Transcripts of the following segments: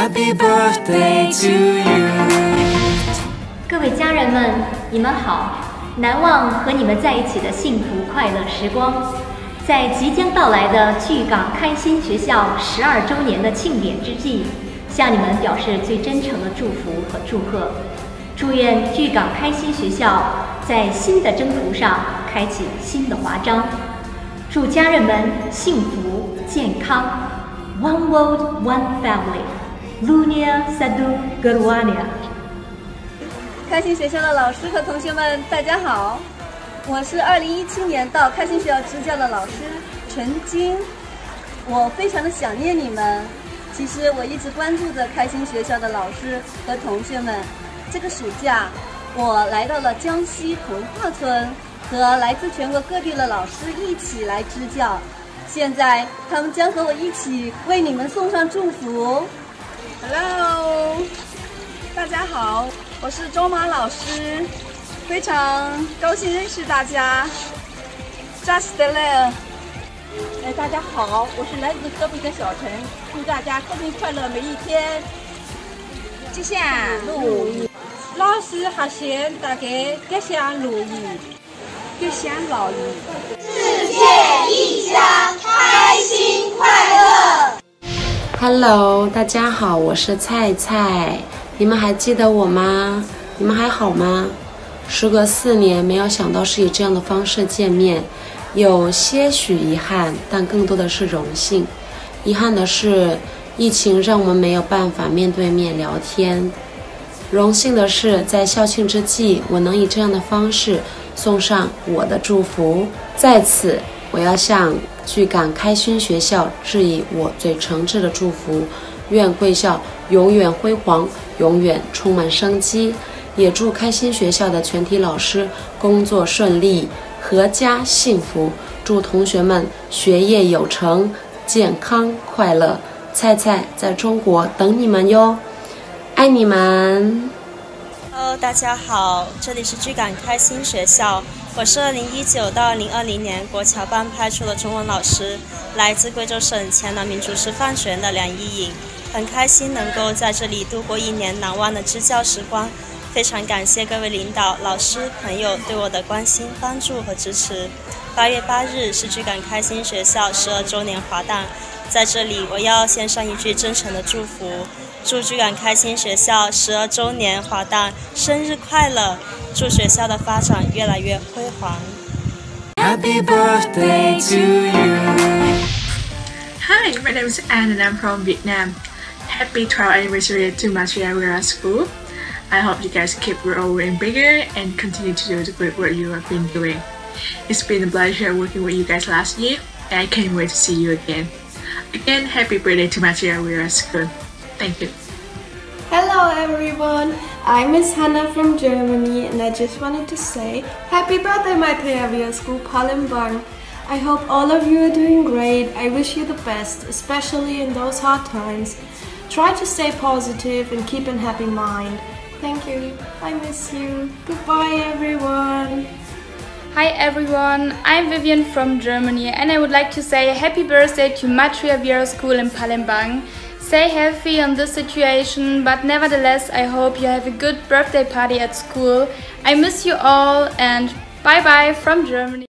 Happy birthday to you。各位家人们，你们好！难忘和你们在一起的幸福快乐时光。在即将到来的巨港开心学校12周年的庆典之际，向你们表示最真诚的祝福和祝贺。祝愿巨港开心学校在新的征途上开启新的华章。祝家人们幸福健康。One world, one family. Lunia Sadu Gerwania。开心学校的老师和同学们，大家好，我是2017年到开心学校支教的老师陈晶，我非常的想念你们。其实我一直关注着开心学校的老师和同学们。这个暑假，我来到了江西童话村，和来自全国各地的老师一起来支教。现在，他们将和我一起为你们送上祝福。Hello， 大家好，我是周马老师，非常高兴认识大家。Just there。大家好，我是来自河北的小陈，祝大家开心快乐每一天。吉祥如意。老师和学员大家吉祥如意，吉祥如意。世界一家，开心快乐。Hello， 大家好，我是菜菜，你们还记得我吗？你们还好吗？时隔4年，没有想到是以这样的方式见面，有些许遗憾，但更多的是荣幸。遗憾的是，疫情让我们没有办法面对面聊天。荣幸的是，在校庆之际，我能以这样的方式送上我的祝福。在此，我要向巨港开心学校致以我最诚挚的祝福，愿贵校永远辉煌，永远充满生机。也祝开心学校的全体老师工作顺利，阖家幸福。祝同学们学业有成，健康快乐。菜菜在中国等你们哟，爱你们。Hello， 大家好，这里是巨港开心学校，我是2019到2020年国侨班派出的中文老师，来自贵州省黔南民族师范学院的梁一颖，很开心能够在这里度过1年难忘的支教时光，非常感谢各位领导、老师、朋友对我的关心、帮助和支持。8月8日是巨港开心学校12周年华诞，在这里我要献上一句真诚的祝福，祝巨港开心学校12周年华诞生日快乐，祝学校的发展越来越辉煌。 Happy birthday to you. Hi, my name is Anne and I'm from Vietnam. Happy 12th anniversary to Matria Wira School. I hope you guys keep growing bigger and continue to do the great work you have been doing. It's been a pleasure working with you guys last year, and I can't wait to see you again. Again, happy birthday to Matria Wira School. Thank you. Hello everyone, I'm Miss Hannah from Germany, and I just wanted to say happy birthday Matria Wira School Palembang. I hope all of you are doing great. I wish you the best, especially in those hard times. Try to stay positive and keep a happy mind. Thank you. I miss you. Goodbye everyone. Hi everyone, I'm Vivian from Germany, and I would like to say happy birthday to Matria Wira School in Palembang. Stay healthy in this situation, but nevertheless I hope you have a good birthday party at school. I miss you all, and bye bye from Germany.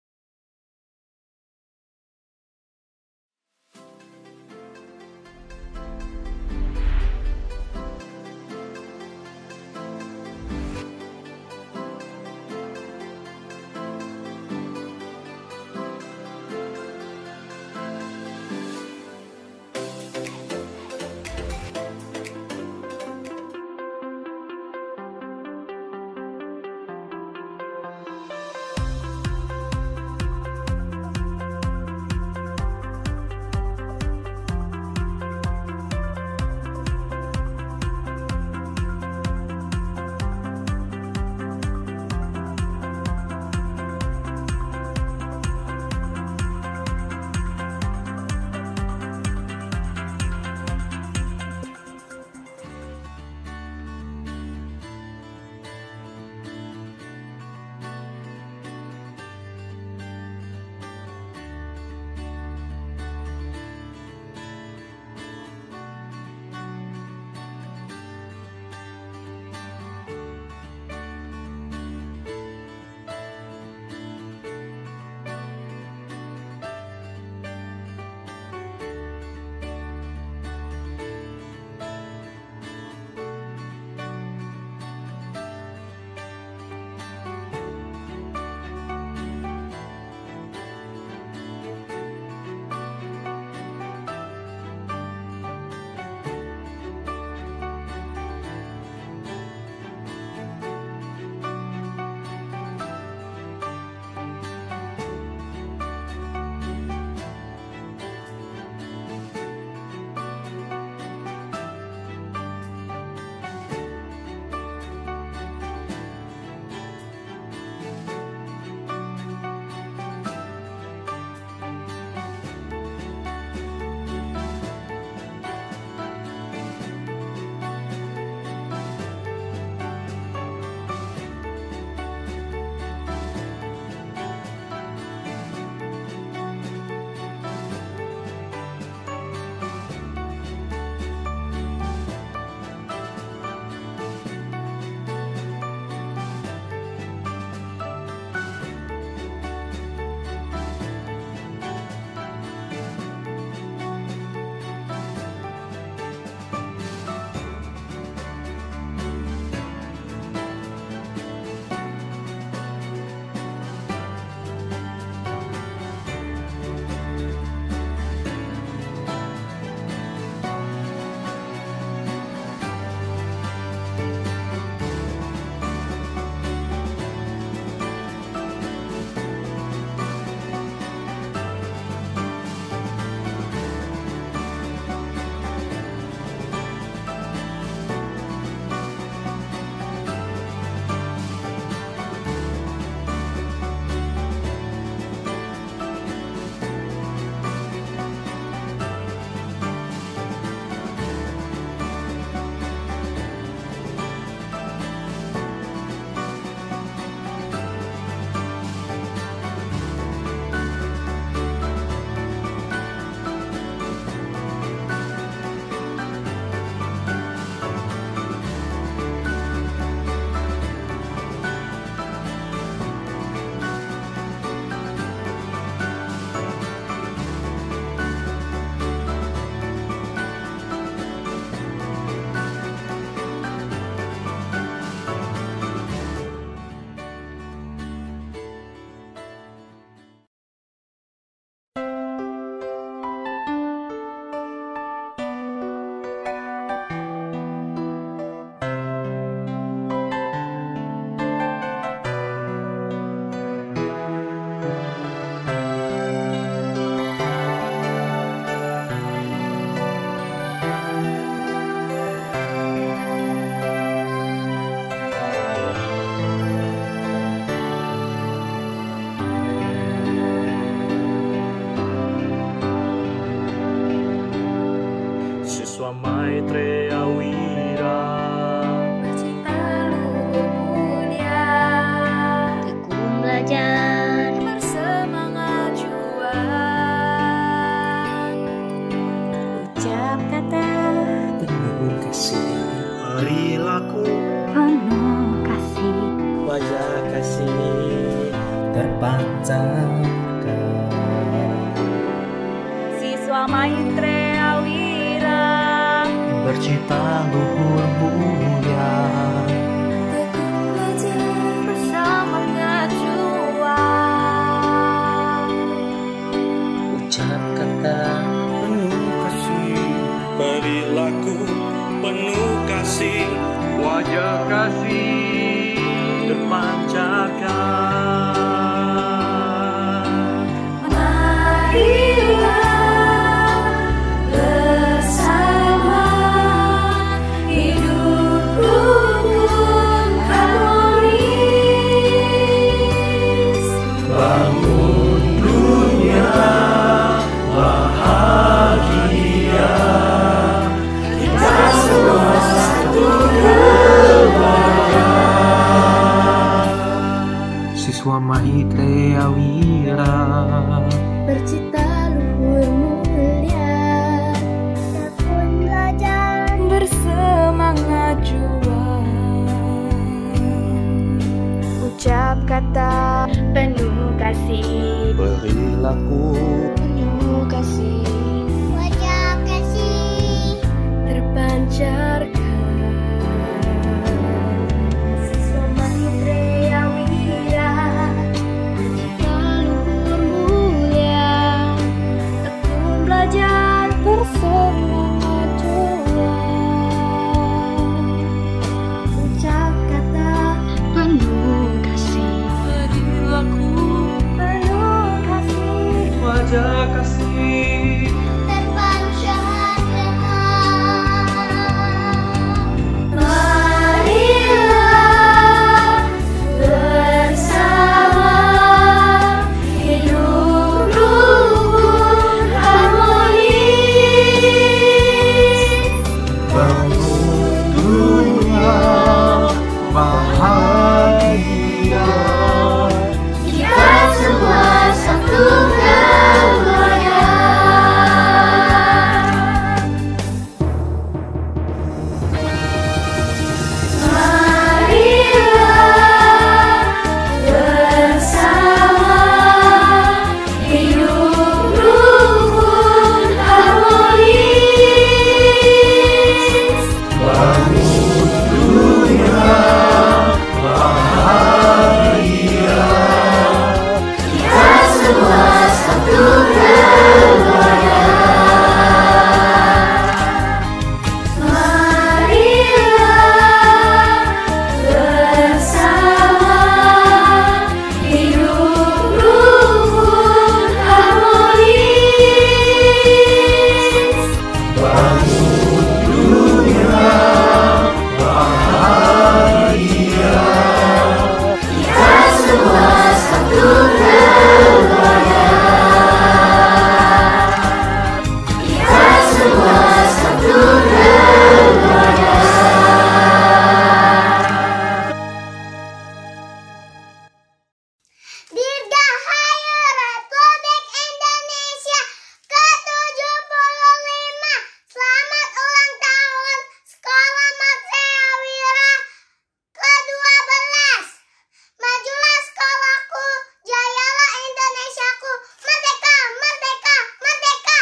Siswa Maitreya Wira bercita luhur mulia, tekun belajar, bersemangat juang. Ucap kata penuh kasih, perilaku penuh kasih, wajah kasih terpancarkan. Siswa Maitreya Wira bercita luhur mulia, tekun belajar, bersemangat juang. ucap kata penuh kasih, perilaku penuh kasih, wajah kasih terpancarkan. Siswa Maitreya Wira bercita luhur mulia, tekun belajar, bersemangat juang. Ucap kata penuh kasih, perilaku penuh kasih, wajah kasih terpancarkan. Siswa Maitreya Wira bercita luhur mulia, tekun belajar, bersemangat juang. Ucap kata penuh kasih, perilaku penuh kasih, wajah kasih terpancarkan. Marilah bersama hidup rukun harmonis, bangun dunia bahagia. kita semua satu keluarga. Marilah bersama hidup rukun harmonis, Bangun dunia bahagia. kita semua satu keluarga. Marilah bersama hidup rukun harmonis, Bangun dunia bahagia. kita semua satu keluarga. Kita semua satu keluarga. Dirgahayu Republik Indonesia ke-75. Selamat ulang tahun Sekolah Maitreya Wira ke-12. Majulah sekolahku, jayalah Indonesiaku, merdeka, merdeka, merdeka.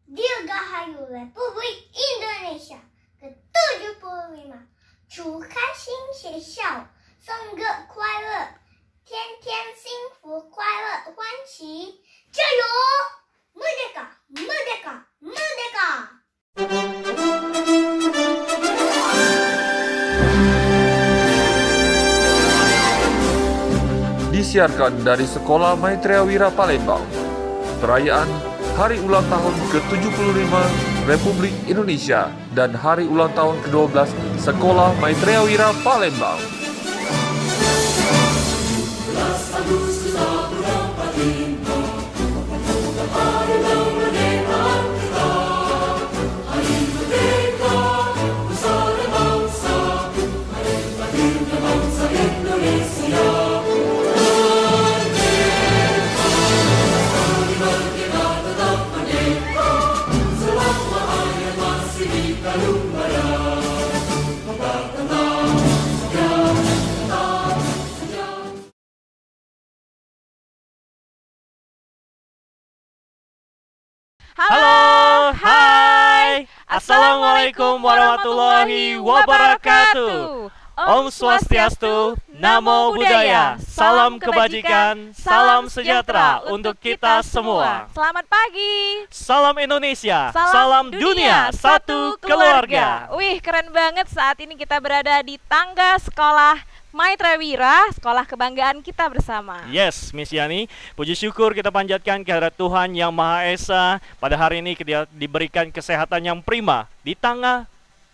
Dirgahayu Republik Indonesia ke-75. 祝开心学校生日快乐，天天幸福快乐欢喜，加油！Merdeka, merdeka, merdeka. Disiarkan dari Sekolah Maitreya Wira Palembang. Perayaan Hari Ulang Tahun ke-75 Republik Indonesia dan Hari Ulang Tahun ke-12 Sekolah Maitreya Wira Palembang. Hari ulang Halo, hai. Assalamualaikum warahmatullahi wabarakatuh. Om Swastiastu, Namo Buddhaya, salam kebajikan, salam sejahtera untuk kita semua. Selamat pagi. Salam Indonesia, salam dunia, satu keluarga. Wih, keren banget saat ini kita berada di tangga sekolah Maitreya Wira, sekolah kebanggaan kita bersama. Yes, Miss Yani, puji syukur kita panjatkan kehadirat Tuhan Yang Maha Esa. Pada hari ini kita diberikan kesehatan yang prima di tengah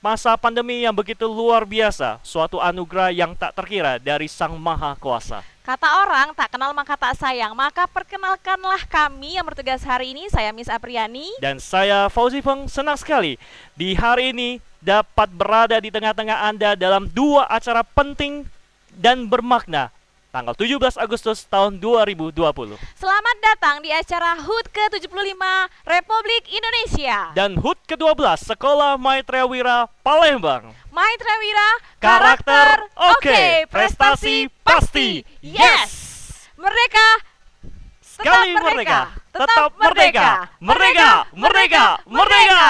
masa pandemi yang begitu luar biasa, suatu anugerah yang tak terkira dari Sang Maha Kuasa. Kata orang, tak kenal maka tak sayang. Maka perkenalkanlah kami yang bertugas hari ini. Saya Miss Apriani. Dan saya Fauzi Feng. Senang sekali di hari ini dapat berada di tengah-tengah Anda dalam dua acara penting dan bermakna. Tanggal 17 Agustus tahun 2020. Selamat datang di acara HUT ke-75 Republik Indonesia. Dan HUT ke-12 Sekolah Maitreya Wira Palembang. Maitreya Wira, karakter oke, prestasi pasti. Yes! Merdeka, sekali merdeka, tetap merdeka. Merdeka, merdeka, merdeka.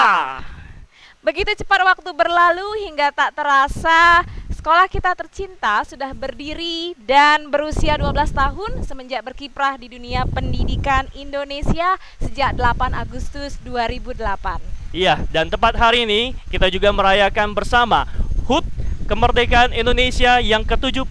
Begitu cepat waktu berlalu hingga tak terasa sekolah kita tercinta sudah berdiri dan berusia 12 tahun semenjak berkiprah di dunia pendidikan Indonesia sejak 8 Agustus 2008. Iya, dan tepat hari ini kita juga merayakan bersama HUT Kemerdekaan Indonesia yang ke-75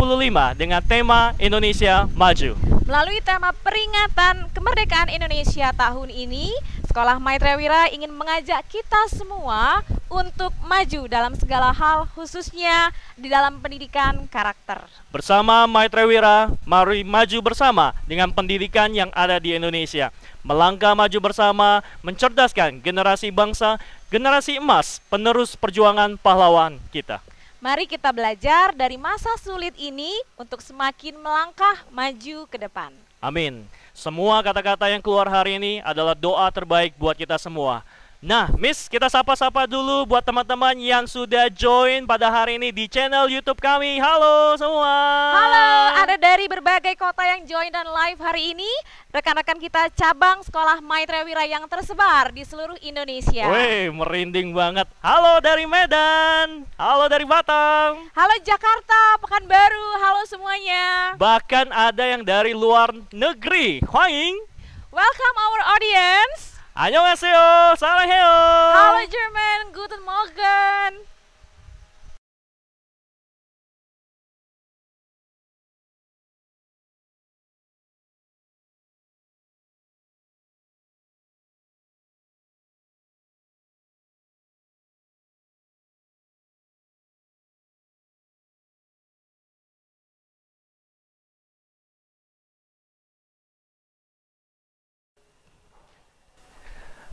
dengan tema Indonesia Maju. Melalui tema peringatan kemerdekaan Indonesia tahun ini, Sekolah Maitreya Wira ingin mengajak kita semua untuk maju dalam segala hal, khususnya di dalam pendidikan karakter. Bersama Maitreya Wira, mari maju bersama dengan pendidikan yang ada di Indonesia. Melangkah maju bersama, mencerdaskan generasi bangsa, generasi emas, penerus perjuangan pahlawan kita. Mari kita belajar dari masa sulit ini untuk semakin melangkah maju ke depan. Amin. Semua kata-kata yang keluar hari ini adalah doa terbaik buat kita semua. Nah, Miss, kita sapa-sapa dulu buat teman-teman yang sudah join pada hari ini di channel YouTube kami. Halo semua. Halo, ada dari berbagai kota yang join dan live hari ini. Rekan-rekan kita cabang Sekolah Maitreya Wira yang tersebar di seluruh Indonesia. Wih, merinding banget. Halo dari Medan. Halo dari Batam. Halo Jakarta, Pekanbaru. Halo semuanya. Bahkan ada yang dari luar negeri. Hwaing. Welcome our audience. Annyeonghaseyo, saranghayo. Halo Jerman, guten Morgen.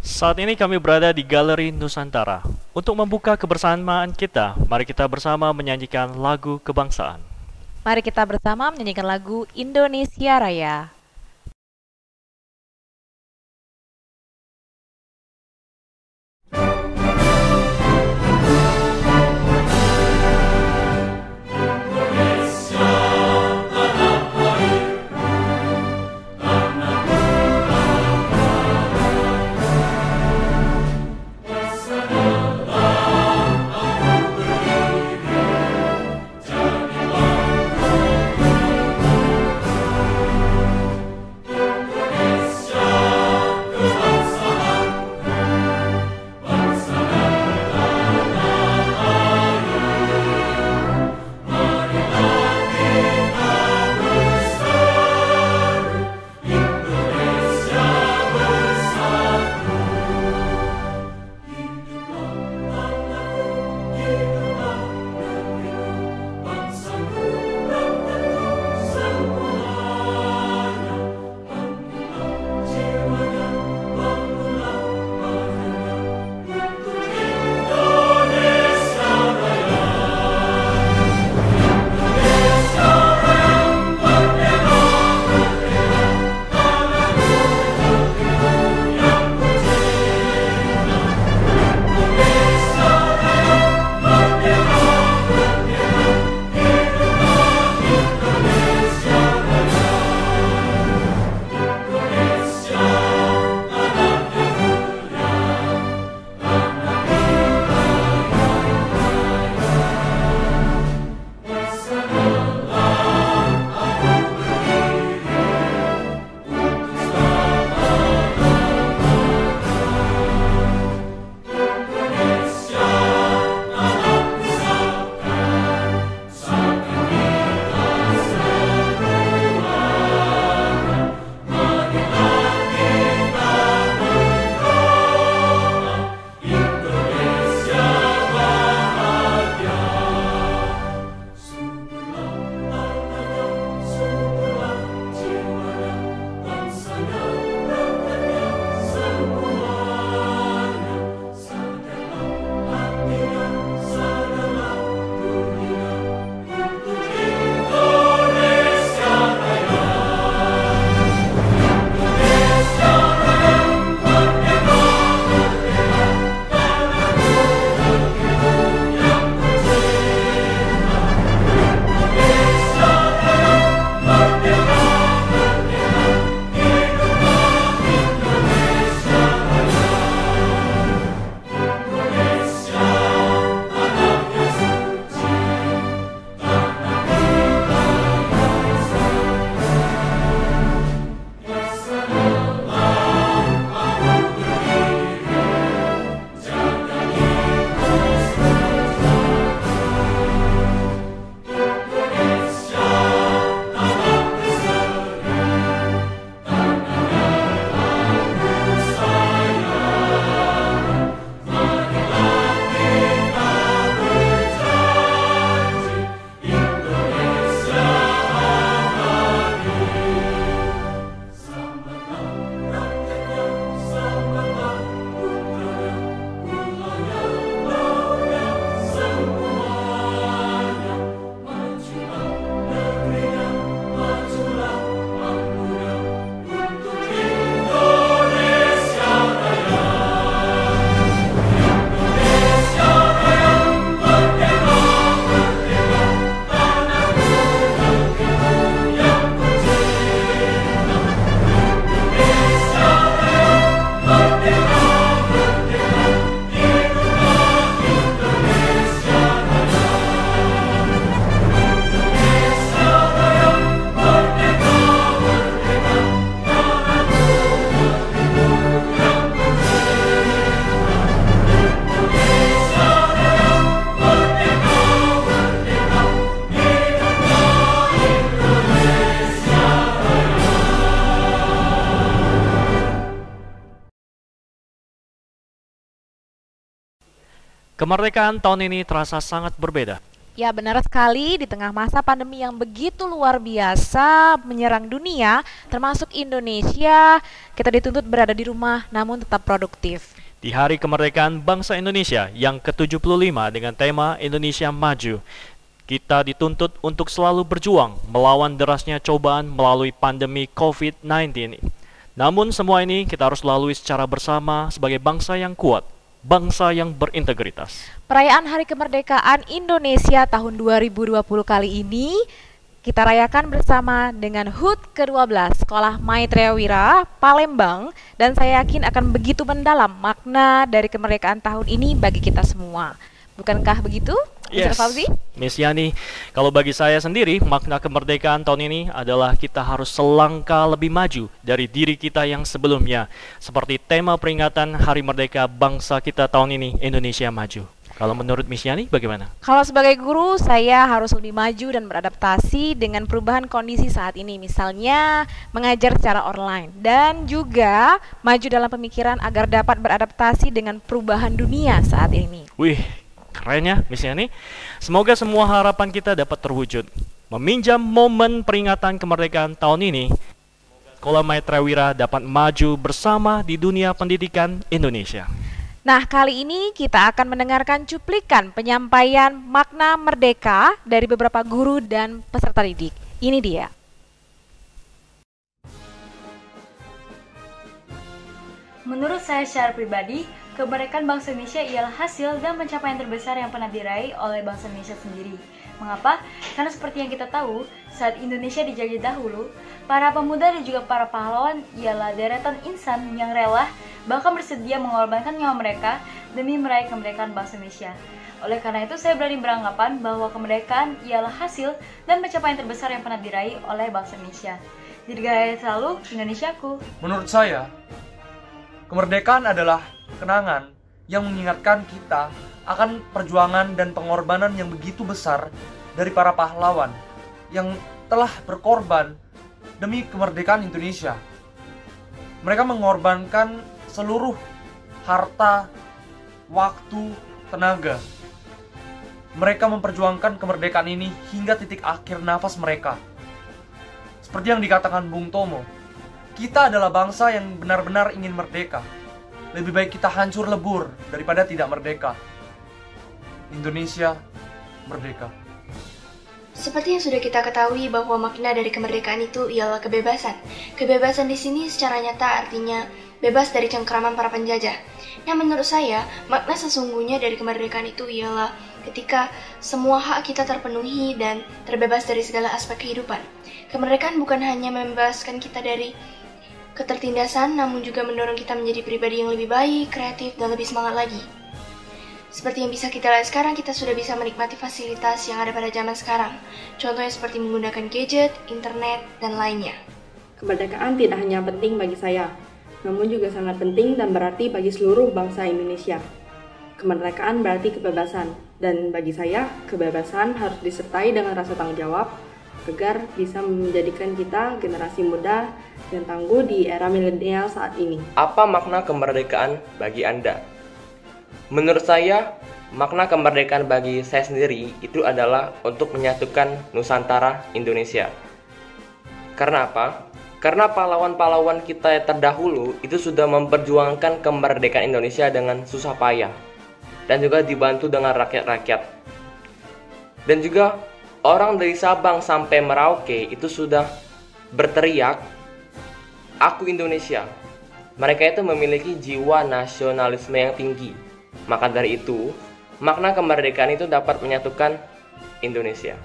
Saat ini kami berada di Galeri Nusantara. Untuk membuka kebersamaan kita, mari kita bersama menyanyikan lagu kebangsaan. Mari kita bersama menyanyikan lagu Indonesia Raya. Kemerdekaan tahun ini terasa sangat berbeda. Ya, benar sekali, di tengah masa pandemi yang begitu luar biasa menyerang dunia, termasuk Indonesia, kita dituntut berada di rumah namun tetap produktif. Di Hari Kemerdekaan Bangsa Indonesia yang ke-75 dengan tema Indonesia Maju, kita dituntut untuk selalu berjuang melawan derasnya cobaan melalui pandemi COVID-19. Namun semua ini kita harus lalui secara bersama sebagai bangsa yang kuat, bangsa yang berintegritas. Perayaan Hari Kemerdekaan Indonesia tahun 2020 kali ini kita rayakan bersama dengan HUT ke-12 Sekolah Maitreya Wira, Palembang, dan saya yakin akan begitu mendalam makna dari kemerdekaan tahun ini bagi kita semua. Bukankah begitu? Yes, Miss Yani, kalau bagi saya sendiri, makna kemerdekaan tahun ini adalah kita harus selangkah lebih maju dari diri kita yang sebelumnya. Seperti tema peringatan Hari Merdeka bangsa kita tahun ini, Indonesia Maju. Kalau menurut Miss Yani, bagaimana? Kalau sebagai guru, saya harus lebih maju dan beradaptasi dengan perubahan kondisi saat ini. Misalnya, mengajar secara online. Dan juga maju dalam pemikiran agar dapat beradaptasi dengan perubahan dunia saat ini. Wih, keren ya Miss Yani. Semoga semua harapan kita dapat terwujud. Meminjam momen peringatan kemerdekaan tahun ini, Sekolah Maitreya Wira dapat maju bersama di dunia pendidikan Indonesia. Nah, kali ini kita akan mendengarkan cuplikan penyampaian makna merdeka dari beberapa guru dan peserta didik. Ini dia. Menurut saya secara pribadi, kemerdekaan bangsa Indonesia ialah hasil dan pencapaian terbesar yang pernah diraih oleh bangsa Indonesia sendiri. Mengapa? Karena seperti yang kita tahu, saat Indonesia dijajah dahulu, para pemuda dan juga para pahlawan ialah deretan insan yang rela bahkan bersedia mengorbankan nyawa mereka demi meraih kemerdekaan bangsa Indonesia. Oleh karena itu, saya berani beranggapan bahwa kemerdekaan ialah hasil dan pencapaian terbesar yang pernah diraih oleh bangsa Indonesia. Dirgahayu selalu Indonesiaku. Menurut saya, kemerdekaan adalah kenangan yang mengingatkan kita akan perjuangan dan pengorbanan yang begitu besar dari para pahlawan yang telah berkorban demi kemerdekaan Indonesia. Mereka mengorbankan seluruh harta, waktu, tenaga. Mereka memperjuangkan kemerdekaan ini hingga titik akhir nafas mereka. Seperti yang dikatakan Bung Tomo, kita adalah bangsa yang benar-benar ingin merdeka. Lebih baik kita hancur lebur daripada tidak merdeka. Indonesia merdeka. Seperti yang sudah kita ketahui bahwa makna dari kemerdekaan itu ialah kebebasan. Kebebasan di sini secara nyata artinya bebas dari cengkraman para penjajah. Yang menurut saya, makna sesungguhnya dari kemerdekaan itu ialah ketika semua hak kita terpenuhi dan terbebas dari segala aspek kehidupan. Kemerdekaan bukan hanya membebaskan kita dari ketertindasan, namun juga mendorong kita menjadi pribadi yang lebih baik, kreatif, dan lebih semangat lagi. Seperti yang bisa kita lihat sekarang, kita sudah bisa menikmati fasilitas yang ada pada zaman sekarang. Contohnya seperti menggunakan gadget, internet, dan lainnya. Kemerdekaan tidak hanya penting bagi saya, namun juga sangat penting dan berarti bagi seluruh bangsa Indonesia. Kemerdekaan berarti kebebasan, dan bagi saya, kebebasan harus disertai dengan rasa tanggung jawab agar bisa menjadikan kita generasi muda yang tangguh di era milenial saat ini. Apa makna kemerdekaan bagi Anda? Menurut saya, makna kemerdekaan bagi saya sendiri itu adalah untuk menyatukan Nusantara Indonesia. Karena apa? Karena pahlawan-pahlawan kita yang terdahulu itu sudah memperjuangkan kemerdekaan Indonesia dengan susah payah dan juga dibantu dengan rakyat-rakyat. Dan juga orang dari Sabang sampai Merauke itu sudah berteriak, "Aku Indonesia." Mereka itu memiliki jiwa nasionalisme yang tinggi. Maka dari itu, makna kemerdekaan itu dapat menyatukan Indonesia.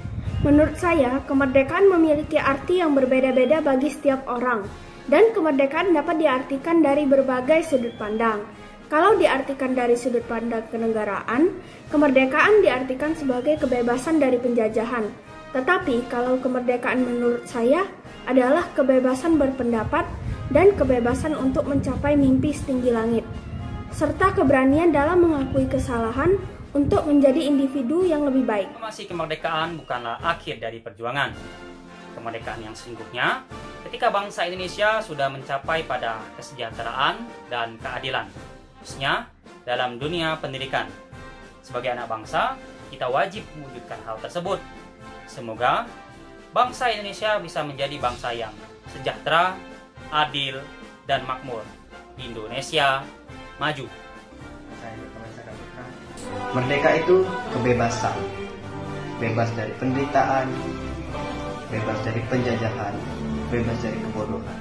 Menurut saya, kemerdekaan memiliki arti yang berbeda-beda bagi setiap orang. Dan kemerdekaan dapat diartikan dari berbagai sudut pandang. Kalau diartikan dari sudut pandang kenegaraan, kemerdekaan diartikan sebagai kebebasan dari penjajahan. Tetapi kalau kemerdekaan menurut saya adalah kebebasan berpendapat dan kebebasan untuk mencapai mimpi setinggi langit, serta keberanian dalam mengakui kesalahan untuk menjadi individu yang lebih baik. Proklamasi kemerdekaan bukanlah akhir dari perjuangan. Kemerdekaan yang sesungguhnya ketika bangsa Indonesia sudah mencapai pada kesejahteraan dan keadilan, khususnya dalam dunia pendidikan. Sebagai anak bangsa, kita wajib mewujudkan hal tersebut. Semoga bangsa Indonesia bisa menjadi bangsa yang sejahtera, adil, dan makmur. Indonesia maju. Merdeka itu kebebasan. Bebas dari penderitaan, bebas dari penjajahan, bebas dari kebodohan.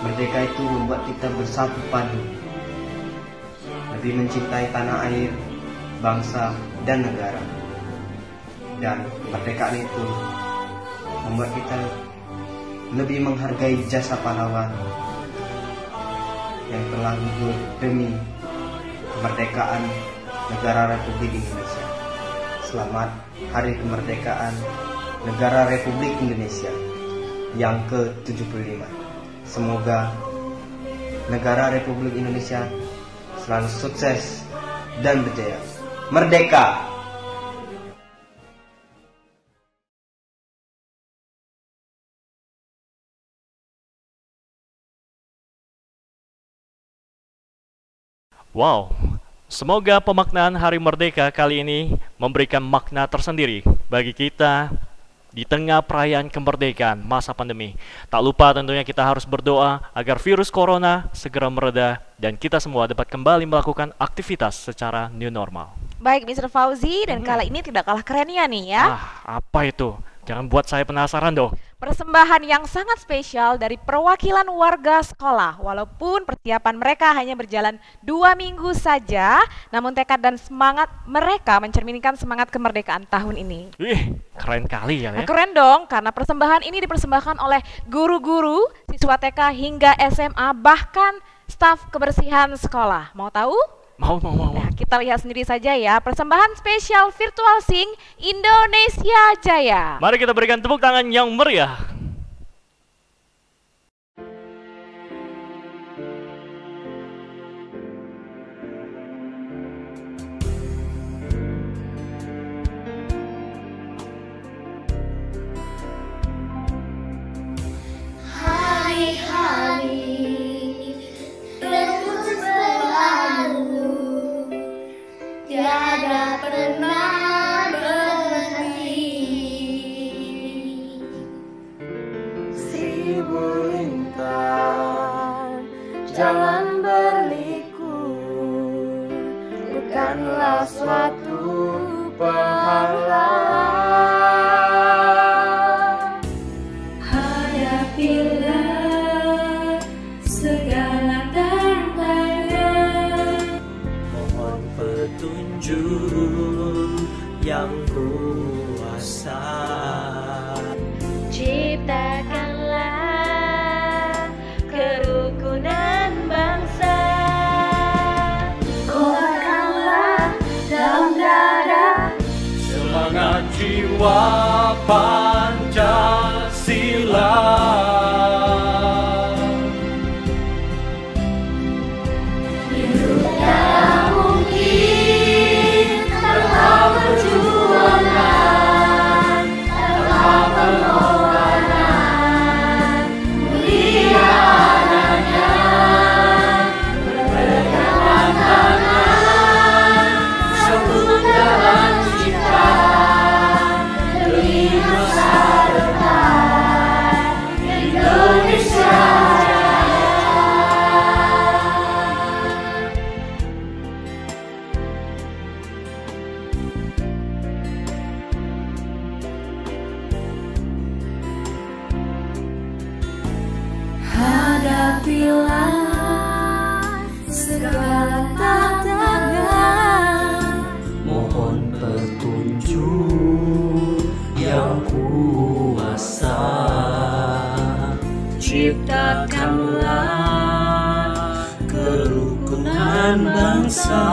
Merdeka itu membuat kita bersatu padu, lebih mencintai tanah air, bangsa, dan negara. Dan kemerdekaan itu membuat kita lebih menghargai jasa pahlawan yang telah gugur demi kemerdekaan negara Republik Indonesia. Selamat Hari Kemerdekaan Negara Republik Indonesia yang ke-75. Semoga negara Republik Indonesia selalu sukses dan berjaya. Merdeka! Wow, semoga pemaknaan Hari Merdeka kali ini memberikan makna tersendiri bagi kita di tengah perayaan kemerdekaan masa pandemi. Tak lupa tentunya kita harus berdoa agar virus corona segera mereda dan kita semua dapat kembali melakukan aktivitas secara new normal. Baik, Mr. Fauzi, dan kali ini tidak kalah kerennya nih ya. Apa itu? Jangan buat saya penasaran dong. Persembahan yang sangat spesial dari perwakilan warga sekolah. Walaupun persiapan mereka hanya berjalan 2 minggu saja, namun tekad dan semangat mereka mencerminkan semangat kemerdekaan tahun ini. Wih, keren kali ya. Keren dong, karena persembahan ini dipersembahkan oleh guru-guru, siswa TK hingga SMA, bahkan staf kebersihan sekolah. Mau tahu? Mau. Nah, kita lihat sendiri saja ya, persembahan spesial Virtual Sing Indonesia Jaya. Mari kita berikan tepuk tangan yang meriah. Hari-hari terus berlalu, tiada pernah berhenti. Seribu lintang jalan berliku, bukanlah suatu pahlawan. Hadapilah segala tantangan, Mohon petunjuk yang kuasa. Ciptakanlah kerukunan bangsa, kobarkanlah dalam dada Semangat jiwa Pancasila. hidup yang mungkin tanpa perjuangan, tanpa pengorbanan, mulia adanya berpegangan tangan, satu dalam cinta demi masa depan Indonesia. Hadapilah segala tantangan, Mohon petunjuk yang kuasa. ciptakanlah Kerukunan bangsa.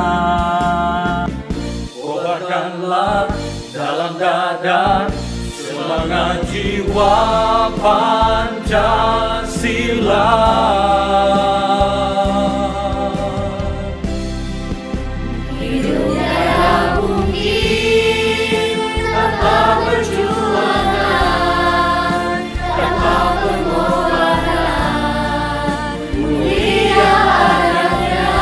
Kobarkanlah dalam dada semangat jiwa Pancasila. hidup yang mungkin tanpa perjuangan, tanpa pengorbanan, mulia adanya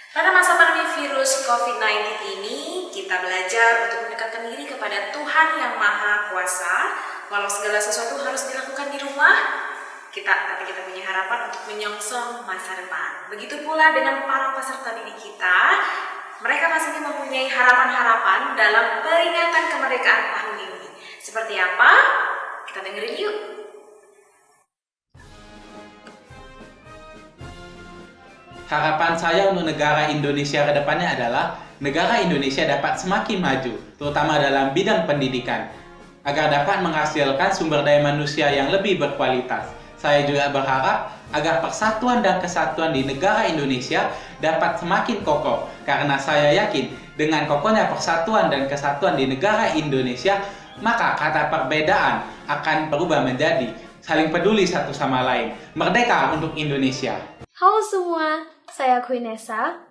Pada masa pandemi virus COVID-19 ini, kita belajar untuk mendekatkan diri kepada Tuhan yang Maha Kuasa. Walau segala sesuatu harus dilakukan di rumah, tapi kita punya harapan untuk menyongsong masa depan. Begitu pula dengan para peserta didik kita, mereka masing-masing mempunyai harapan-harapan dalam peringatan kemerdekaan tahun ini. Seperti apa? Kita dengerin yuk. Harapan saya untuk negara Indonesia ke depannya adalah negara Indonesia dapat semakin maju, terutama dalam bidang pendidikan, agar dapat menghasilkan sumber daya manusia yang lebih berkualitas. Saya juga berharap agar persatuan dan kesatuan di negara Indonesia dapat semakin kokoh, karena saya yakin dengan kokohnya persatuan dan kesatuan di negara Indonesia, maka kata perbedaan akan berubah menjadi saling peduli satu sama lain. Merdeka untuk Indonesia. Halo semua, saya Queen Nessa.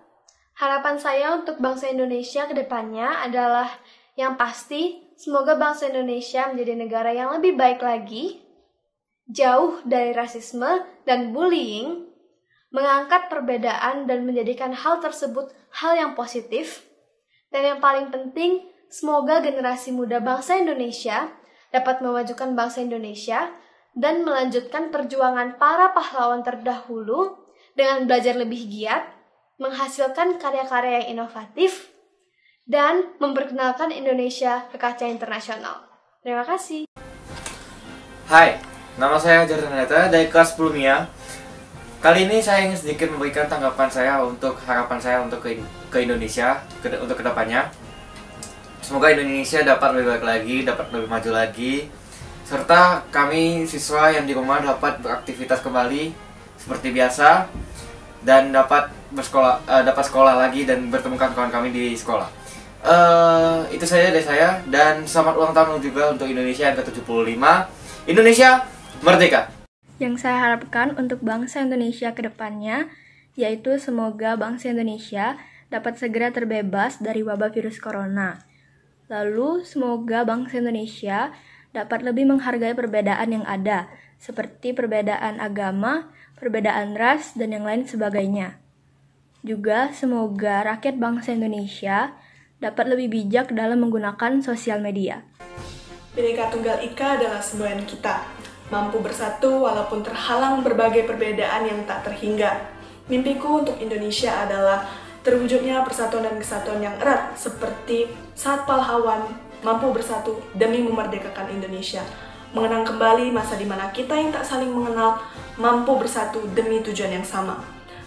Harapan saya untuk bangsa Indonesia ke depannya adalah yang pasti, semoga bangsa Indonesia menjadi negara yang lebih baik lagi, jauh dari rasisme dan bullying, mengangkat perbedaan dan menjadikan hal tersebut hal yang positif, dan yang paling penting, semoga generasi muda bangsa Indonesia dapat memajukan bangsa Indonesia dan melanjutkan perjuangan para pahlawan terdahulu dengan belajar lebih giat, menghasilkan karya-karya yang inovatif, dan memperkenalkan Indonesia ke kancah internasional. Terima kasih. Hai, nama saya Jordan Neta dari kelas 10 MIA. Kali ini saya ingin sedikit memberikan tanggapan saya untuk harapan saya untuk ke Indonesia, untuk kedepannya. Semoga Indonesia dapat lebih baik lagi, dapat lebih maju lagi, serta kami siswa yang di rumah dapat beraktivitas kembali seperti biasa dan dapat sekolah lagi dan bertemukan kawan kami di sekolah. Itu saja dari saya, dan selamat ulang tahun juga untuk Indonesia yang ke-75. Indonesia merdeka. Yang saya harapkan untuk bangsa Indonesia ke depannya, yaitu semoga bangsa Indonesia dapat segera terbebas dari wabah virus corona. Lalu, semoga bangsa Indonesia dapat lebih menghargai perbedaan yang ada, seperti perbedaan agama, perbedaan ras, dan yang lain sebagainya. Juga semoga rakyat bangsa Indonesia dapat lebih bijak dalam menggunakan sosial media. Bhinneka Tunggal Ika adalah semboyan kita, mampu bersatu walaupun terhalang berbagai perbedaan yang tak terhingga. Mimpiku untuk Indonesia adalah terwujudnya persatuan dan kesatuan yang erat, seperti saat pahlawan mampu bersatu demi memerdekakan Indonesia, mengenang kembali masa di mana kita yang tak saling mengenal mampu bersatu demi tujuan yang sama.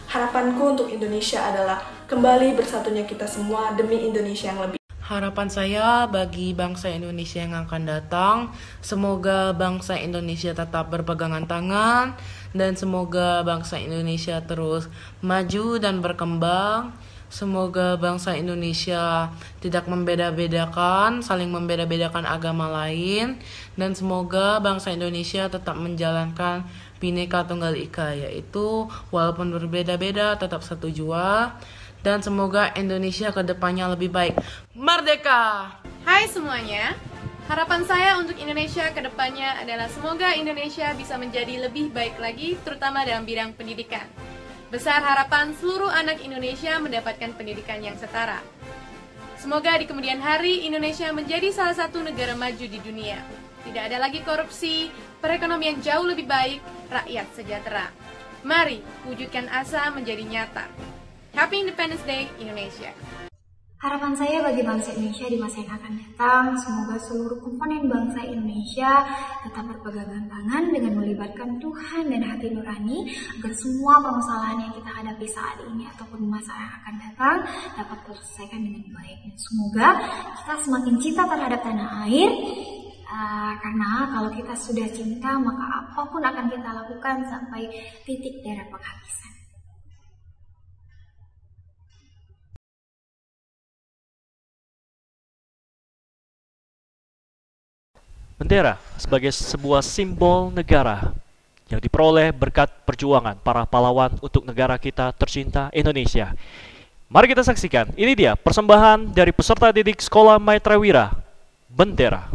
Harapanku untuk Indonesia adalah kembali bersatunya kita semua demi Indonesia yang lebih. Harapan saya bagi bangsa Indonesia yang akan datang, semoga bangsa Indonesia tetap berpegangan tangan, dan semoga bangsa Indonesia terus maju dan berkembang. Semoga bangsa Indonesia tidak membeda-bedakan, saling membeda-bedakan agama lain, dan semoga bangsa Indonesia tetap menjalankan Bhinneka Tunggal Ika, yaitu walaupun berbeda-beda tetap satu jua, dan semoga Indonesia ke depannya lebih baik. Merdeka! Hai semuanya, harapan saya untuk Indonesia ke depannya adalah semoga Indonesia bisa menjadi lebih baik lagi, terutama dalam bidang pendidikan. Besar harapan seluruh anak Indonesia mendapatkan pendidikan yang setara. Semoga di kemudian hari Indonesia menjadi salah satu negara maju di dunia. Tidak ada lagi korupsi, perekonomian jauh lebih baik, rakyat sejahtera. Mari wujudkan asa menjadi nyata. Happy Independence Day, Indonesia. Harapan saya bagi bangsa Indonesia di masa yang akan datang, semoga seluruh komponen bangsa Indonesia tetap berpegangan tangan dengan melibatkan Tuhan dan hati nurani, agar semua permasalahan yang kita hadapi saat ini ataupun masa yang akan datang dapat terselesaikan dengan baik. Dan semoga kita semakin cinta terhadap tanah air, karena kalau kita sudah cinta, maka apapun akan kita lakukan sampai titik darah penghabisan. Bendera sebagai sebuah simbol negara yang diperoleh berkat perjuangan para pahlawan untuk negara kita tercinta Indonesia. Mari kita saksikan, ini dia persembahan dari peserta didik Sekolah Maitreya Wira, Bendera.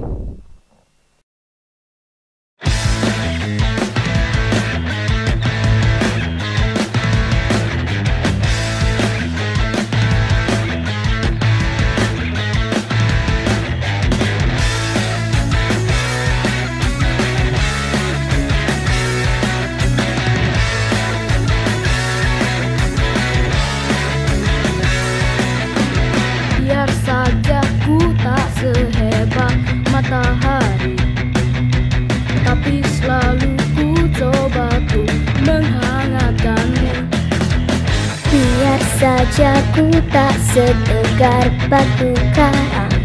saja ku tak setegar batu karang,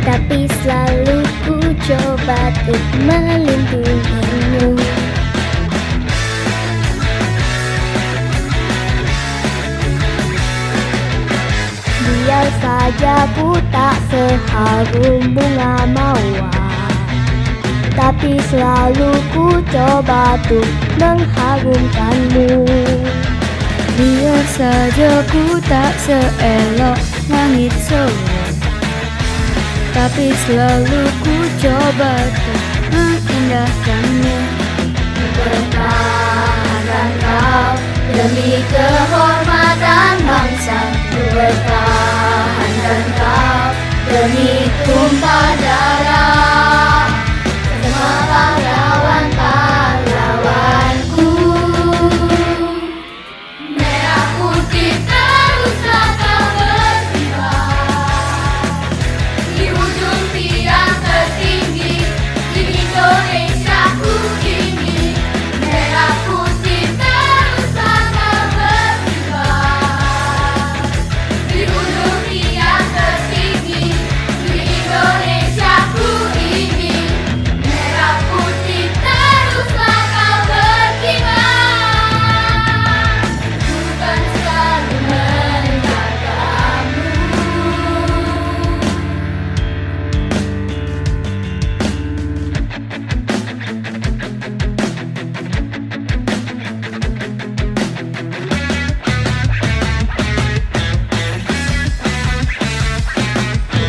tapi selalu ku coba untuk melindungimu. Biar saja ku tak seharum bunga mawar, tapi selalu ku coba untuk mengharumkanmu. Biar saja ku tak seelok langit sore, tapi selalu ku coba untuk mengindahkanmu. Pertahankan kau demi kehormatan bangsa, pertahankan kau demi tumpah darah semua pahlawan-pahlawanku. Merah putih teruslah kau berkibar di ujung tiang tertinggi di Indonesia ku ini. Merah putih teruslah kau berkibar di ujung tiang tertinggi di Indonesia ku ini. Merah putih teruslah kau berkibar, bukan selalu menjagamu.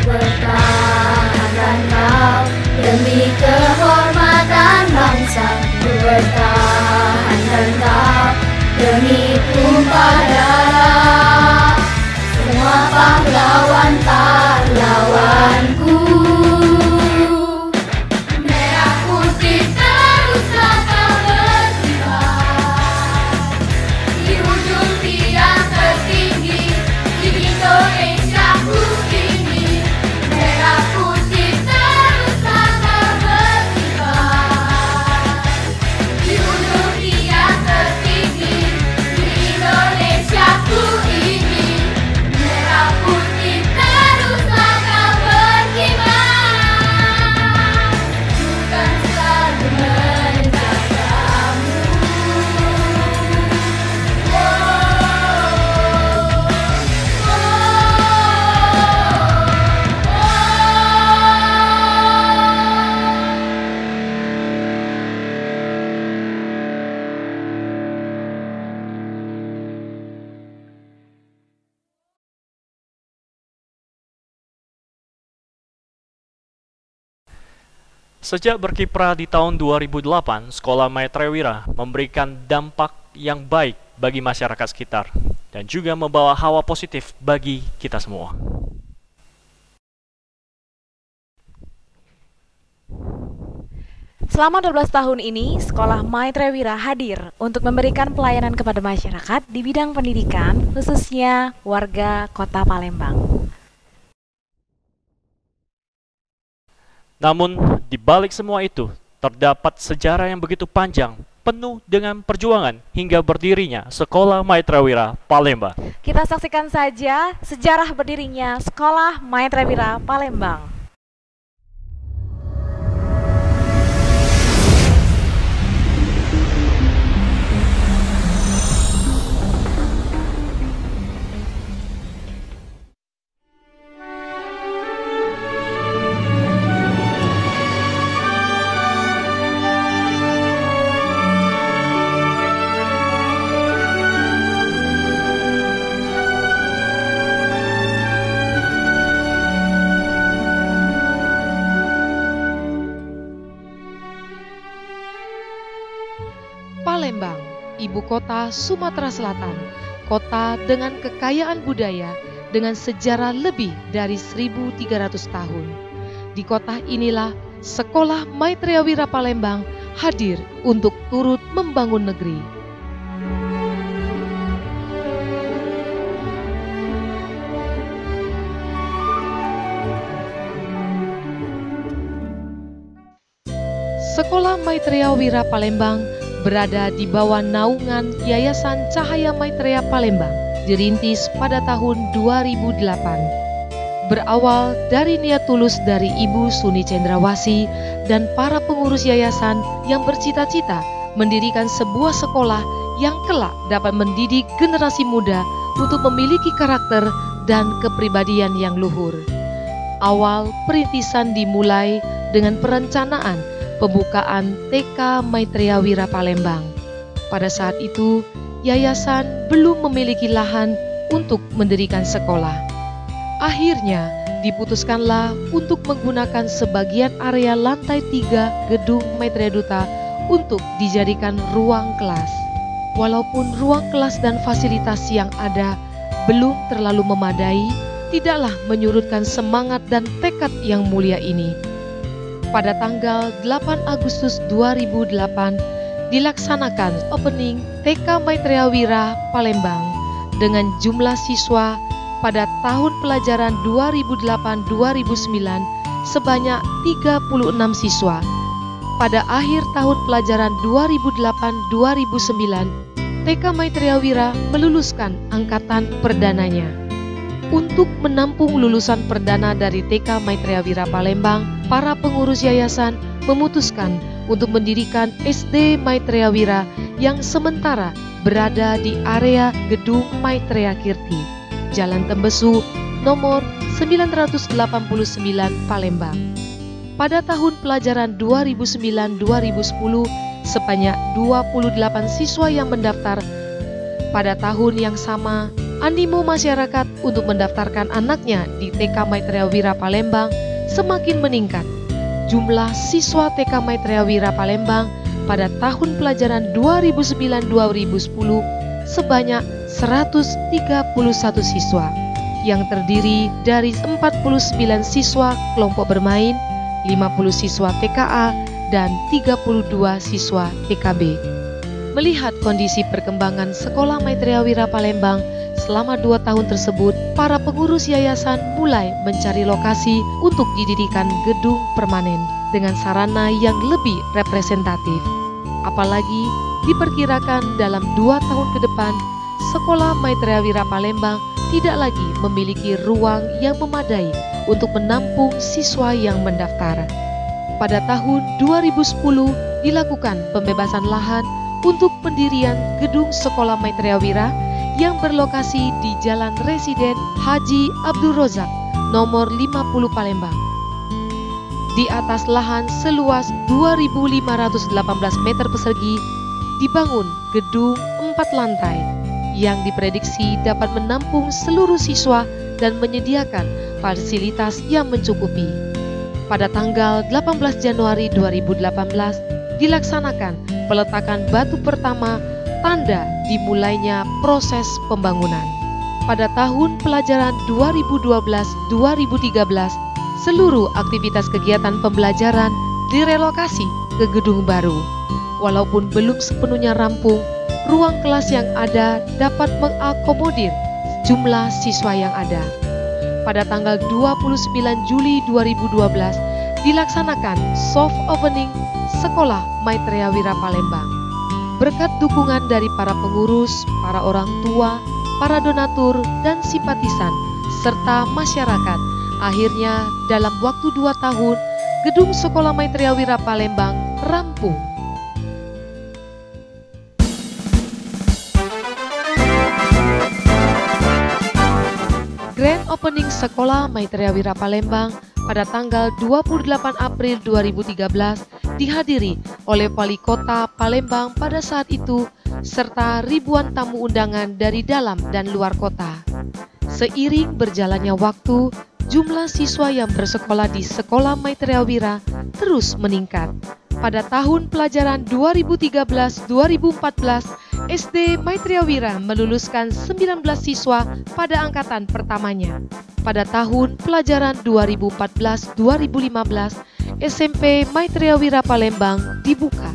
Pertahankan kau demi kehormatan bangsa, pertahankan kau demi tumpah darah semua pahlawan-pahlawanku. Merah putih teruslah kau berkibar di ujung tiang tertinggi di Indonesia ku ini. Merah putih teruslah kau berkibar di ujung tiang tertinggi di Indonesia ku ini. Merah putih teruslah kau berkibar, bukan selalu menjagamu. Sejak berkiprah di tahun 2008, Sekolah Maitreya memberikan dampak yang baik bagi masyarakat sekitar dan juga membawa hawa positif bagi kita semua. Selama 12 tahun ini, Sekolah Maitreya hadir untuk memberikan pelayanan kepada masyarakat di bidang pendidikan, khususnya warga Kota Palembang. Namun, di balik semua itu, terdapat sejarah yang begitu panjang, penuh dengan perjuangan hingga berdirinya Sekolah Maitreya Palembang. Kita saksikan saja sejarah berdirinya Sekolah Maitreya Palembang. Palembang, ibu kota Sumatera Selatan, kota dengan kekayaan budaya dengan sejarah lebih dari 1.300 tahun. Di kota inilah Sekolah Maitreya Palembang hadir untuk turut membangun negeri. Sekolah Maitreya Palembang berada di bawah naungan Yayasan Cahaya Maitreya Palembang, dirintis pada tahun 2008. Berawal dari niat tulus dari Ibu Suni Cendrawasih dan para pengurus yayasan yang bercita-cita mendirikan sebuah sekolah yang kelak dapat mendidik generasi muda untuk memiliki karakter dan kepribadian yang luhur. Awal perintisan dimulai dengan perencanaan pembukaan TK Maitreya Wira Palembang. Pada saat itu, yayasan belum memiliki lahan untuk mendirikan sekolah. Akhirnya, diputuskanlah untuk menggunakan sebagian area lantai 3 gedung Maitreya Duta untuk dijadikan ruang kelas. Walaupun ruang kelas dan fasilitas yang ada belum terlalu memadai, tidaklah menyurutkan semangat dan tekad yang mulia ini. Pada tanggal 8 Agustus 2008 dilaksanakan opening TK Maitreya Wira Palembang dengan jumlah siswa pada tahun pelajaran 2008-2009 sebanyak 36 siswa. Pada akhir tahun pelajaran 2008-2009, TK Maitreya Wira meluluskan angkatan perdananya. Untuk menampung lulusan perdana dari TK Maitreya Wira Palembang, para pengurus yayasan memutuskan untuk mendirikan SD Maitreya Wira yang sementara berada di area Gedung Maitreya Kirti, Jalan Tembesu, nomor 989 Palembang. Pada tahun pelajaran 2009-2010, sebanyak 28 siswa yang mendaftar. Pada tahun yang sama, animo masyarakat untuk mendaftarkan anaknya di TK Maitreya Wira Palembang semakin meningkat. Jumlah siswa TK Maitreya Wira Palembang pada tahun pelajaran 2009-2010 sebanyak 131 siswa, yang terdiri dari 49 siswa kelompok bermain, 50 siswa TKA, dan 32 siswa TKB. Melihat kondisi perkembangan Sekolah Maitreya Wira Palembang selama 2 tahun tersebut, para pengurus yayasan mulai mencari lokasi untuk didirikan gedung permanen dengan sarana yang lebih representatif. Apalagi diperkirakan dalam 2 tahun ke depan, Sekolah Maitreya Wira Palembang tidak lagi memiliki ruang yang memadai untuk menampung siswa yang mendaftar. Pada tahun 2010 dilakukan pembebasan lahan untuk pendirian gedung Sekolah Maitreya Wira yang berlokasi di Jalan Residen Haji Abdul Rozak, nomor 50 Palembang. Di atas lahan seluas 2.518 meter persegi dibangun gedung 4 lantai yang diprediksi dapat menampung seluruh siswa dan menyediakan fasilitas yang mencukupi. Pada tanggal 18 Januari 2018 dilaksanakan peletakan batu pertama tanda dimulainya proses pembangunan. Pada tahun pelajaran 2012-2013, seluruh aktivitas kegiatan pembelajaran direlokasi ke gedung baru. Walaupun belum sepenuhnya rampung, ruang kelas yang ada dapat mengakomodir jumlah siswa yang ada. Pada tanggal 29 Juli 2012 dilaksanakan soft opening Sekolah Maitreya Wira Palembang. Berkat dukungan dari para pengurus, para orang tua, para donatur, dan simpatisan, serta masyarakat, akhirnya dalam waktu 2 tahun, gedung Sekolah Maitreya Wira Palembang rampung. Grand Opening Sekolah Maitreya Wira Palembang pada tanggal 28 April 2013 dihadiri oleh Wali Kota Palembang pada saat itu serta ribuan tamu undangan dari dalam dan luar kota. Seiring berjalannya waktu, jumlah siswa yang bersekolah di Sekolah Maitreya Wira terus meningkat. Pada tahun pelajaran 2013-2014, SD Maitreya Wira meluluskan 19 siswa pada angkatan pertamanya. Pada tahun pelajaran 2014-2015, SMP Maitreya Wira Palembang dibuka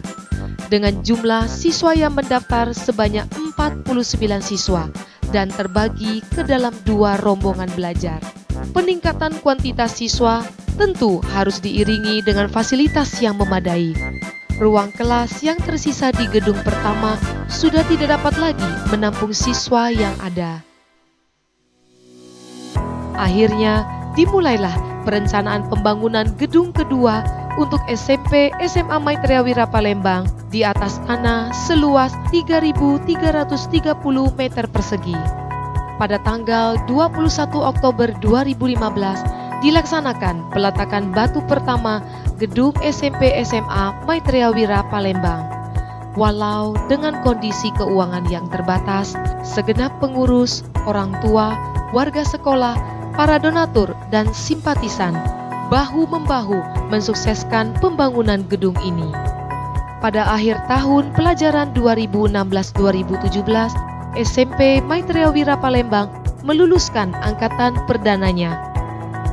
dengan jumlah siswa yang mendaftar sebanyak 49 siswa dan terbagi ke dalam 2 rombongan belajar. Peningkatan kuantitas siswa tentu harus diiringi dengan fasilitas yang memadai. ruang kelas yang tersisa di gedung pertama sudah tidak dapat lagi menampung siswa yang ada. Akhirnya dimulailah perencanaan pembangunan gedung kedua untuk SMP SMA Maitreya Wira Palembang di atas tanah seluas 3.330 meter persegi. Pada tanggal 21 Oktober 2015 dilaksanakan peletakan batu pertama gedung SMP SMA Maitreya Wira Palembang. Walau dengan kondisi keuangan yang terbatas, segenap pengurus, orang tua, warga sekolah, para donatur dan simpatisan bahu-membahu mensukseskan pembangunan gedung ini. Pada akhir tahun pelajaran 2016-2017, SMP Maitreya Wira Palembang meluluskan angkatan perdananya.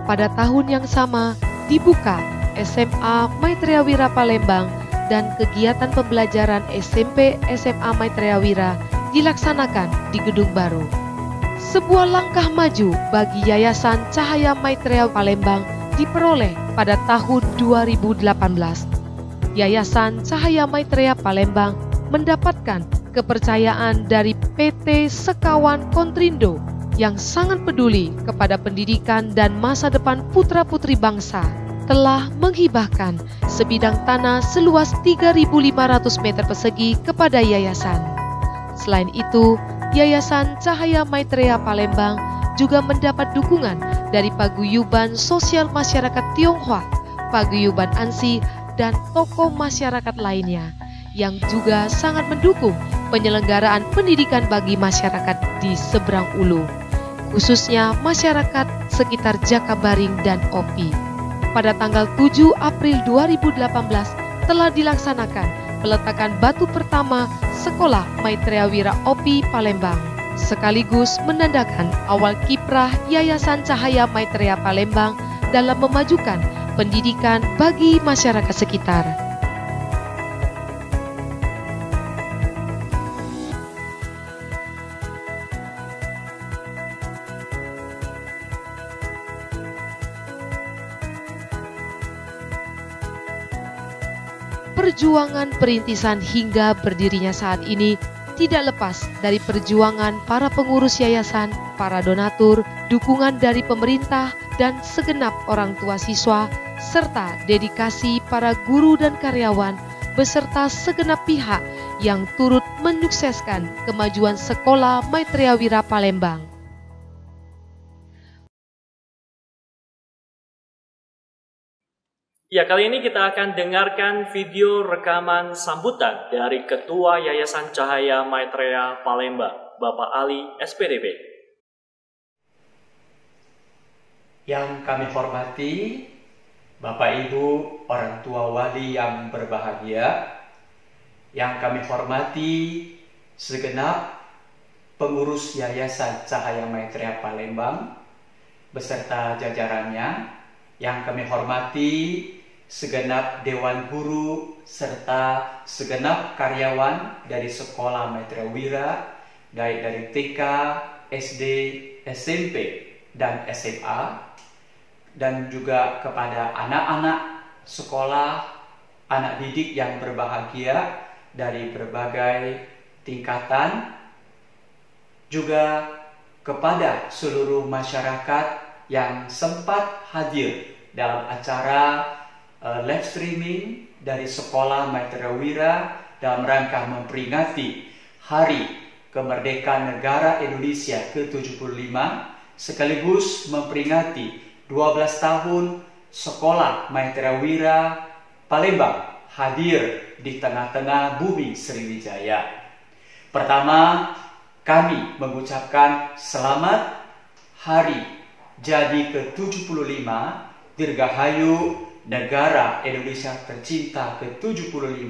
Pada tahun yang sama dibuka SMA Maitreya Wira Palembang dan kegiatan pembelajaran SMP SMA Maitreya Wira dilaksanakan di gedung baru. Sebuah langkah maju bagi Yayasan Cahaya Maitreya Palembang diperoleh pada tahun 2018. Yayasan Cahaya Maitreya Palembang mendapatkan kepercayaan dari PT Sekawan Kontrindo yang sangat peduli kepada pendidikan dan masa depan putra-putri bangsa, telah menghibahkan sebidang tanah seluas 3.500 meter persegi kepada yayasan. Selain itu, Yayasan Cahaya Maitreya Palembang juga mendapat dukungan dari Paguyuban Sosial Masyarakat Tionghoa, Paguyuban ANSI, dan tokoh masyarakat lainnya yang juga sangat mendukung penyelenggaraan pendidikan bagi masyarakat di seberang ulu, khususnya masyarakat sekitar Jakabaring dan Opi. Pada tanggal 7 April 2018 telah dilaksanakan peletakan batu pertama Sekolah Maitreya Wira Opi Palembang, sekaligus menandakan awal kiprah Yayasan Cahaya Maitreya Palembang dalam memajukan pendidikan bagi masyarakat sekitar. Perjuangan perintisan hingga berdirinya saat ini tidak lepas dari perjuangan para pengurus yayasan, para donatur, dukungan dari pemerintah, dan segenap orang tua siswa, serta dedikasi para guru dan karyawan, beserta segenap pihak yang turut menyukseskan kemajuan Sekolah Maitreya Wira Palembang. Ya, kali ini kita akan dengarkan video rekaman sambutan dari Ketua Yayasan Cahaya Maitreya Palembang, Bapak Ali, SPDP. Yang kami hormati, Bapak Ibu, orang tua wali yang berbahagia, yang kami hormati segenap pengurus Yayasan Cahaya Maitreya Palembang beserta jajarannya, yang kami hormati segenap Dewan Guru serta segenap karyawan dari Sekolah Maitreya Wira, baik dari TK, SD, SMP, dan SMA, dan juga kepada anak-anak sekolah, anak didik yang berbahagia dari berbagai tingkatan, juga kepada seluruh masyarakat yang sempat hadir dalam acara live streaming dari Sekolah Maitreya Wira dalam rangka memperingati Hari Kemerdekaan Negara Indonesia ke-75, sekaligus memperingati 12 tahun Sekolah Maitreya Wira Palembang hadir di tengah-tengah bumi Sriwijaya. Pertama, kami mengucapkan selamat Hari Jadi ke-75 Dirgahayu Negara Indonesia tercinta ke-75.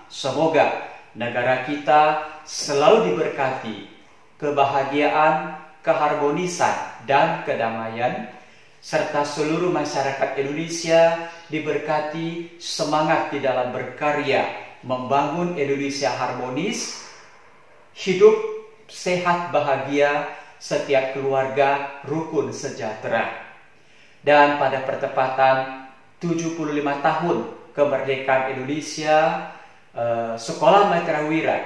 Semoga negara kita selalu diberkati kebahagiaan, keharmonisan, dan kedamaian, serta seluruh masyarakat Indonesia diberkati semangat di dalam berkarya membangun Indonesia harmonis, hidup sehat bahagia, setiap keluarga rukun sejahtera. Dan pada pertepatan 75 tahun kemerdekaan Indonesia, Sekolah Maitreya Wira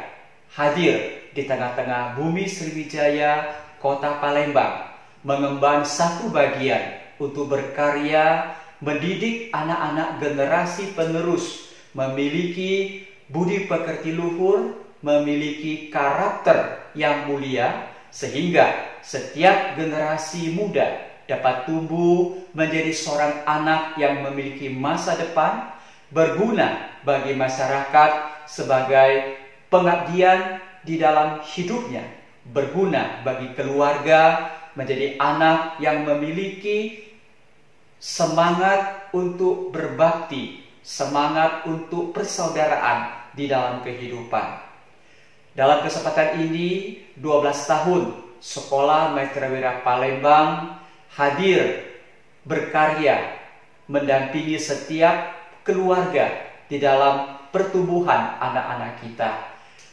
hadir di tengah-tengah bumi Sriwijaya, Kota Palembang, mengemban satu bagian untuk berkarya mendidik anak-anak generasi penerus memiliki budi pekerti luhur, memiliki karakter yang mulia, sehingga setiap generasi muda dapat tumbuh menjadi seorang anak yang memiliki masa depan, berguna bagi masyarakat sebagai pengabdian di dalam hidupnya, berguna bagi keluarga, menjadi anak yang memiliki semangat untuk berbakti, semangat untuk persaudaraan di dalam kehidupan. Dalam kesempatan ini, 12 tahun Sekolah Maitreya Wira Palembang hadir berkarya mendampingi setiap keluarga di dalam pertumbuhan anak-anak kita.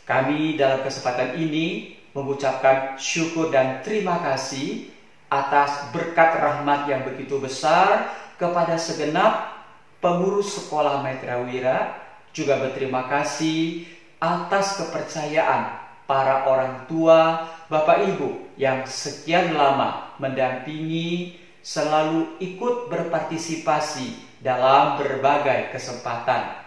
Kami dalam kesempatan ini mengucapkan syukur dan terima kasih atas berkat rahmat yang begitu besar kepada segenap pengurus Sekolah Maitreya Wira, juga berterima kasih atas kepercayaan para orang tua, Bapak Ibu yang sekian lama mendampingi, selalu ikut berpartisipasi dalam berbagai kesempatan.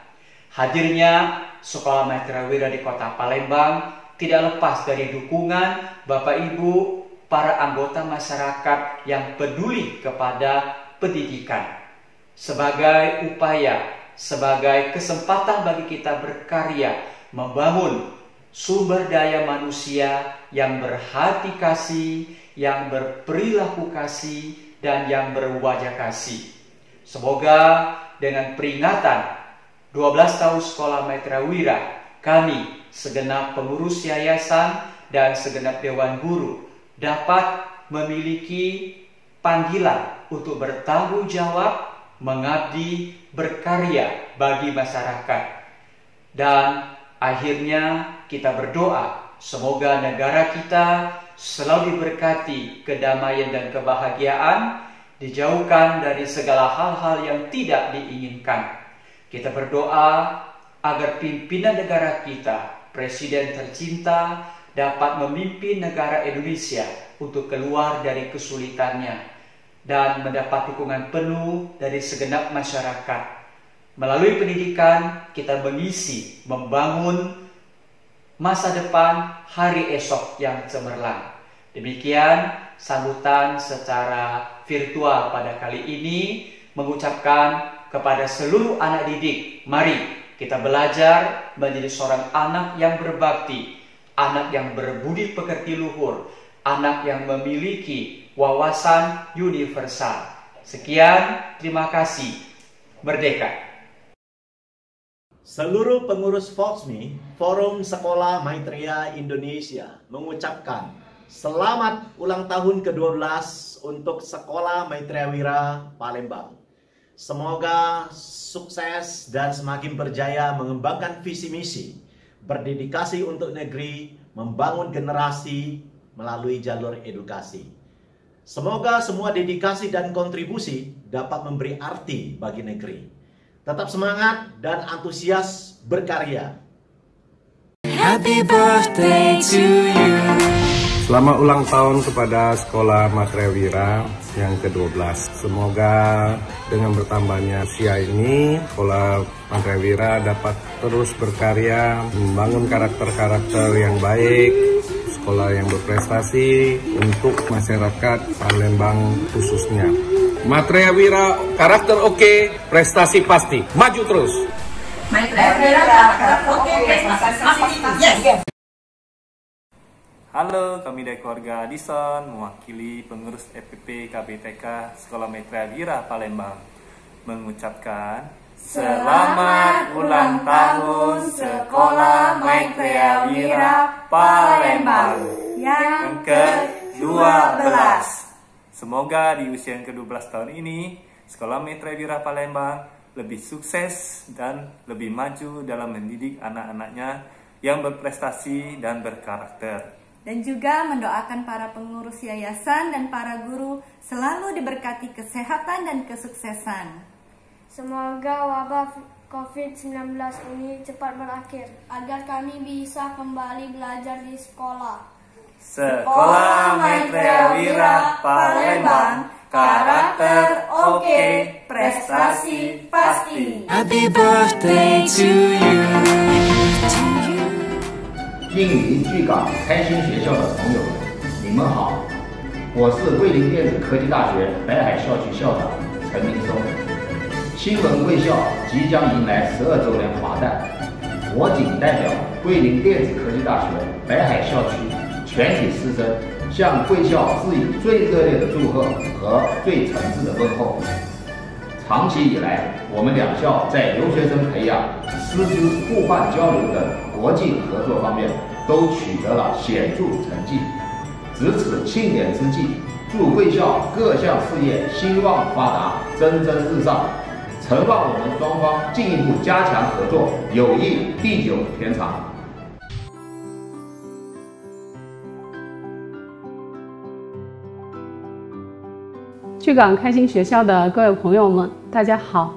Hadirnya Sekolah Maitreya Wira di Kota Palembang tidak lepas dari dukungan Bapak Ibu, para anggota masyarakat yang peduli kepada pendidikan. Sebagai upaya, sebagai kesempatan bagi kita berkarya, membangun sumber daya manusia yang berhati kasih, yang berperilaku kasih, dan yang berwajah kasih. Semoga dengan peringatan 12 tahun Sekolah Maitreya Wira, kami segenap pengurus yayasan dan segenap dewan guru dapat memiliki panggilan untuk bertanggung jawab, mengabdi, berkarya bagi masyarakat. Dan akhirnya kita berdoa semoga negara kita selalu diberkati kedamaian dan kebahagiaan, dijauhkan dari segala hal-hal yang tidak diinginkan. Kita berdoa agar pimpinan negara kita, Presiden tercinta, dapat memimpin negara Indonesia untuk keluar dari kesulitannya dan mendapat dukungan penuh dari segenap masyarakat. Melalui pendidikan, kita mengisi, membangun masa depan hari esok yang cemerlang. Demikian sambutan secara virtual pada kali ini, mengucapkan kepada seluruh anak didik, mari kita belajar menjadi seorang anak yang berbakti, anak yang berbudi pekerti luhur, anak yang memiliki wawasan universal. Sekian, terima kasih. Merdeka. Seluruh pengurus FOXMI, Forum Sekolah Maitreya Indonesia, mengucapkan selamat ulang tahun ke-12 untuk Sekolah Maitreya Wira Palembang. Semoga sukses dan semakin berjaya mengembangkan visi misi, berdedikasi untuk negeri, membangun generasi melalui jalur edukasi. Semoga semua dedikasi dan kontribusi dapat memberi arti bagi negeri. Tetap semangat dan antusias berkarya. Happy birthday to you. Selamat ulang tahun kepada Sekolah Maitreya Wira yang ke-12. Semoga dengan bertambahnya usia ini, Sekolah Maitreya Wira dapat terus berkarya, membangun karakter-karakter yang baik, sekolah yang berprestasi untuk masyarakat Palembang khususnya. Maitreya Wira, karakter oke, prestasi pasti. Maju terus. Maitreya Wira, karakter oke, prestasi pasti. Yes. Halo, kami dari keluarga Addison, mewakili pengurus EPP KBTK Sekolah Maitreya Wira Palembang, mengucapkan selamat ulang tahun Sekolah Maitreya Wira Palembang yang ke-12. Semoga di usia yang ke-12 tahun ini, Sekolah Maitreya Wira Palembang lebih sukses dan lebih maju dalam mendidik anak-anaknya yang berprestasi dan berkarakter. Dan juga mendoakan para pengurus yayasan dan para guru selalu diberkati kesehatan dan kesuksesan. Semoga wabah COVID-19 ini cepat berakhir agar kami bisa kembali belajar di sekolah. Sekolah Maitreya Wira Palembang, karakter oke, prestasi pasti. Happy birthday to you. 英语巨港开心学校的朋友们，你们好，我是桂林电子科技大学北海校区校长陈明松。新闻贵校即将迎来12周年华诞，我谨代表桂林电子科技大学北海校区全体师生，向贵校致以最热烈的祝贺和最诚挚的问候。长期以来，我们两校在留学生培养、师资互换交流等国际合作方面都取得了显著成绩。值此庆典之际，祝贵校各项事业兴旺发达，蒸蒸日上，诚望我们双方进一步加强合作，友谊地久天长。巨港开心学校的各位朋友们，大家好，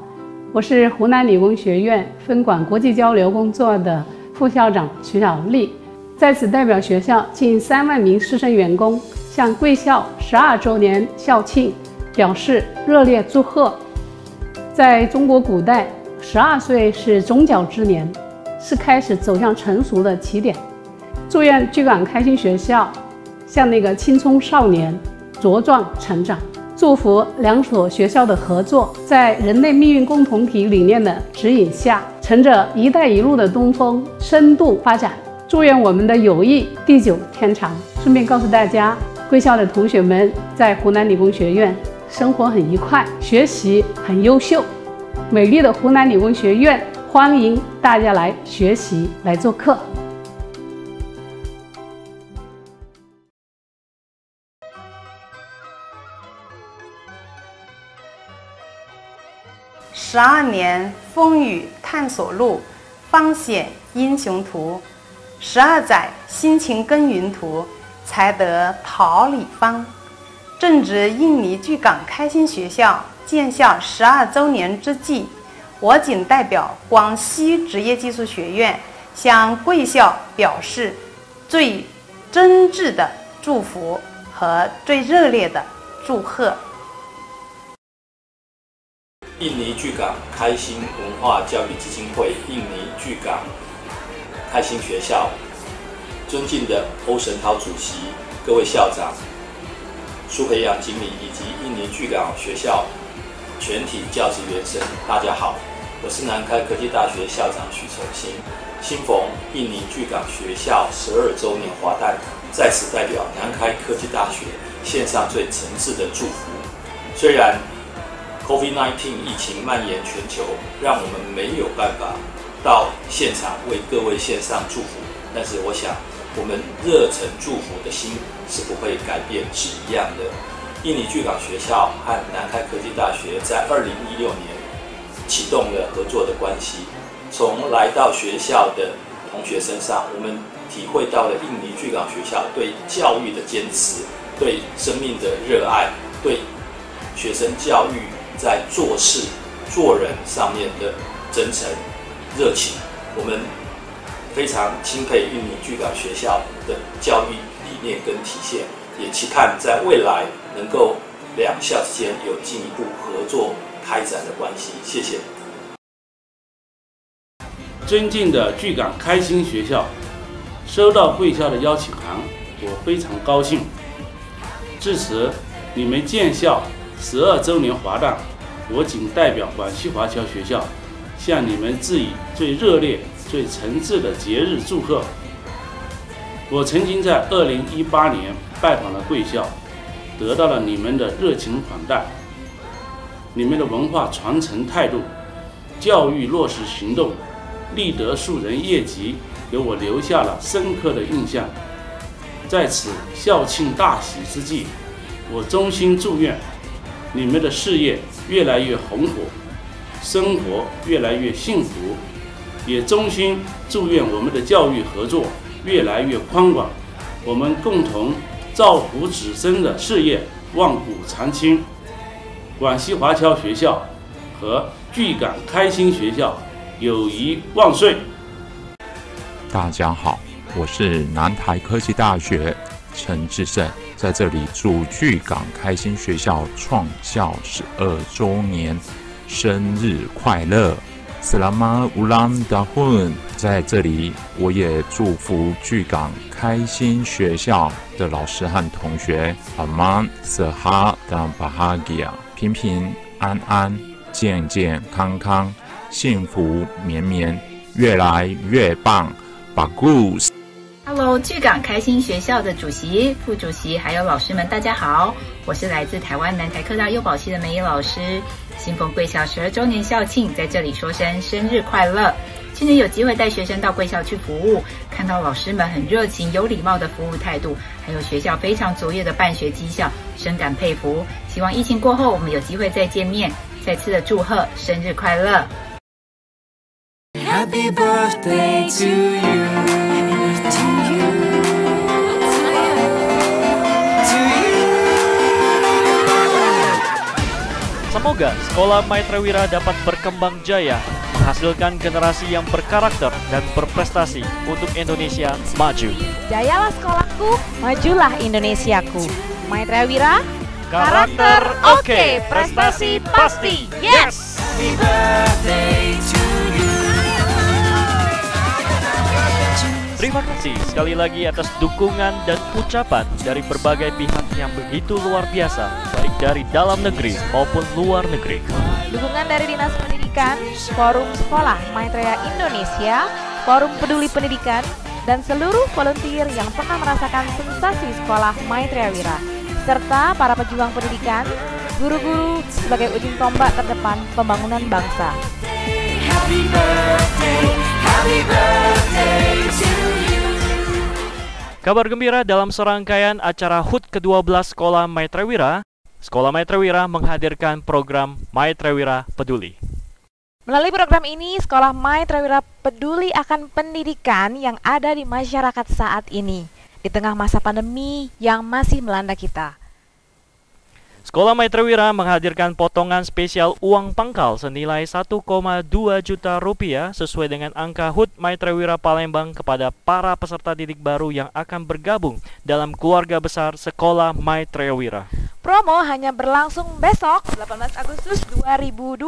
我是湖南理工学院分管国际交流工作的副校长徐小丽，在此代表学校近3万名师生员工向贵校12周年校庆表示热烈祝贺。在中国古代，12岁是中角之年，是开始走向成熟的起点。祝愿巨港开心学校像那个青葱少年茁壮成长。祝福两所学校的合作，在人类命运共同体理念的指引下，乘着“一带一路”的东风，深度发展。祝愿我们的友谊地久天长。顺便告诉大家，贵校的同学们在湖南理工学院生活很愉快，学习很优秀。美丽的湖南理工学院欢迎大家来学习，来做客。12年风雨探索路，方显英雄图。12载辛勤耕耘图，才得桃李芳。正值印尼巨港开心学校建校12周年之际，我谨代表广西职业技术学院向贵校表示最真挚的祝福和最热烈的祝贺。印尼巨港开心文化教育基金会印尼巨港开心学校，尊敬的欧神涛主席、各位校长、苏培阳经理以及印尼巨港学校全体教职员生，大家好，我是南开科技大学校长许崇新。新逢印尼巨港学校12周年华诞，在此代表南开科技大学献上最诚挚的祝福。虽然COVID-19 疫情蔓延全球，让我们没有办法到现场为各位献上祝福，但是我想我们热忱祝福的心是不会改变，是一样的。印尼巨港学校和南开科技大学在2016年启动了合作的关系，从来到学校的同学身上，我们体会到了印尼巨港学校对教育的坚持，对生命的热爱，对学生教育在做事、做人上面的真诚、热情，我们非常钦佩印尼巨港学校的教育理念跟体现，也期盼在未来能够两校之间有进一步合作开展的关系。谢谢。尊敬的巨港开心学校，收到贵校的邀请函，我非常高兴。至此，你们建校12周年华诞，我谨代表广西华侨学校向你们致以最热烈、最诚挚的节日祝贺。我曾经在2018年拜访了贵校，得到了你们的热情款待，你们的文化传承态度、教育落实行动、立德树人业绩，给我留下了深刻的印象。在此校庆大喜之际，我衷心祝愿你们的事业越来越红火，生活越来越幸福，也衷心祝愿我们的教育合作越来越宽广，我们共同造福子孙的事业万古长青。广西华侨学校和巨港开心学校友谊万岁！大家好，我是南台科技大学陈志胜，在这里祝巨港开心学校创校12周年生日快乐 Selamat Ulang Tahun！ 在这里，我也祝福巨港开心学校的老师和同学 Aman Sehat dan Bahagia， 平平安安、健健康康、幸福绵绵、越来越棒 ！Bagus！Hello， 巨港开心学校的主席、副主席还有老师们，大家好，我是来自台湾南台科大幼保系的美仪老师。新逢贵校12周年校庆，在这里说声生日快乐！今年有机会带学生到贵校去服务，看到老师们很热情、有礼貌的服务态度，还有学校非常卓越的办学绩效，深感佩服。希望疫情过后，我们有机会再见面。再次的祝贺生日快乐！ Happy birthday to you. Semoga Sekolah Maitreya Wira dapat berkembang jaya, menghasilkan generasi yang berkarakter dan berprestasi untuk Indonesia maju. Jayalah sekolahku, majulah Indonesiaku. Maitreya Wira, karakter oke, prestasi pasti. Yes! Happy birthday to you. Terima kasih sekali lagi atas dukungan dan ucapan dari berbagai pihak yang begitu luar biasa, baik dari dalam negeri maupun luar negeri. Dukungan dari Dinas Pendidikan, Forum Sekolah Maitreya Indonesia, Forum Peduli Pendidikan, dan seluruh volunteer yang pernah merasakan sensasi Sekolah Maitreya Wira, serta para pejuang pendidikan, guru-guru sebagai ujung tombak terdepan pembangunan bangsa. Happy birthday to you. Kabar gembira dalam serangkaian acara HUT ke-12 Sekolah Maitreya Wira, Sekolah Maitreya Wira menghadirkan program Maitreya Wira Peduli. Melalui program ini, Sekolah Maitreya Wira peduli akan pendidikan yang ada di masyarakat saat ini, di tengah masa pandemi yang masih melanda kita. Sekolah Maitreya Wira menghadirkan potongan spesial uang pangkal senilai 1,2 juta rupiah sesuai dengan angka HUT Maitreya Wira Palembang kepada para peserta didik baru yang akan bergabung dalam keluarga besar Sekolah Maitreya Wira. Promo hanya berlangsung besok 18 Agustus 2020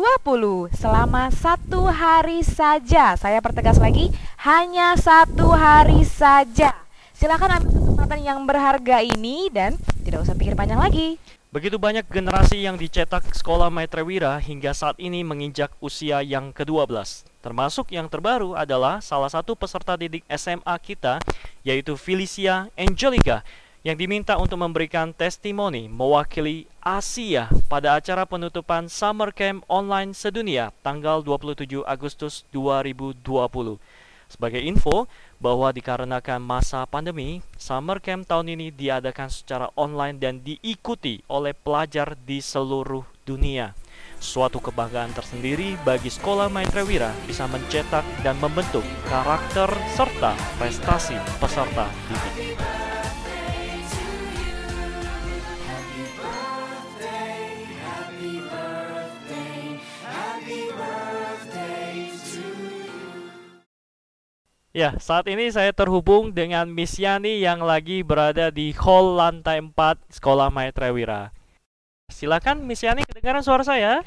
selama 1 hari saja. Saya pertegas lagi, hanya 1 hari saja. Silakan ambil kesempatan yang berharga ini dan tidak usah pikir panjang lagi. Begitu banyak generasi yang dicetak Sekolah Maitreya Wira hingga saat ini menginjak usia yang ke-12. Termasuk yang terbaru adalah salah satu peserta didik SMA kita, yaitu Felicia Angelica, yang diminta untuk memberikan testimoni mewakili Asia pada acara penutupan Summer Camp Online Sedunia tanggal 27 Agustus 2020. Sebagai info, bahwa dikarenakan masa pandemi, Summer Camp tahun ini diadakan secara online dan diikuti oleh pelajar di seluruh dunia. Suatu kebanggaan tersendiri bagi Sekolah Maitreya Wira bisa mencetak dan membentuk karakter serta prestasi peserta didik. Ya, saat ini saya terhubung dengan Miss Yani yang lagi berada di hall lantai 4 Sekolah Maitreya Wira. Silakan Miss Yani, kedengaran suara saya?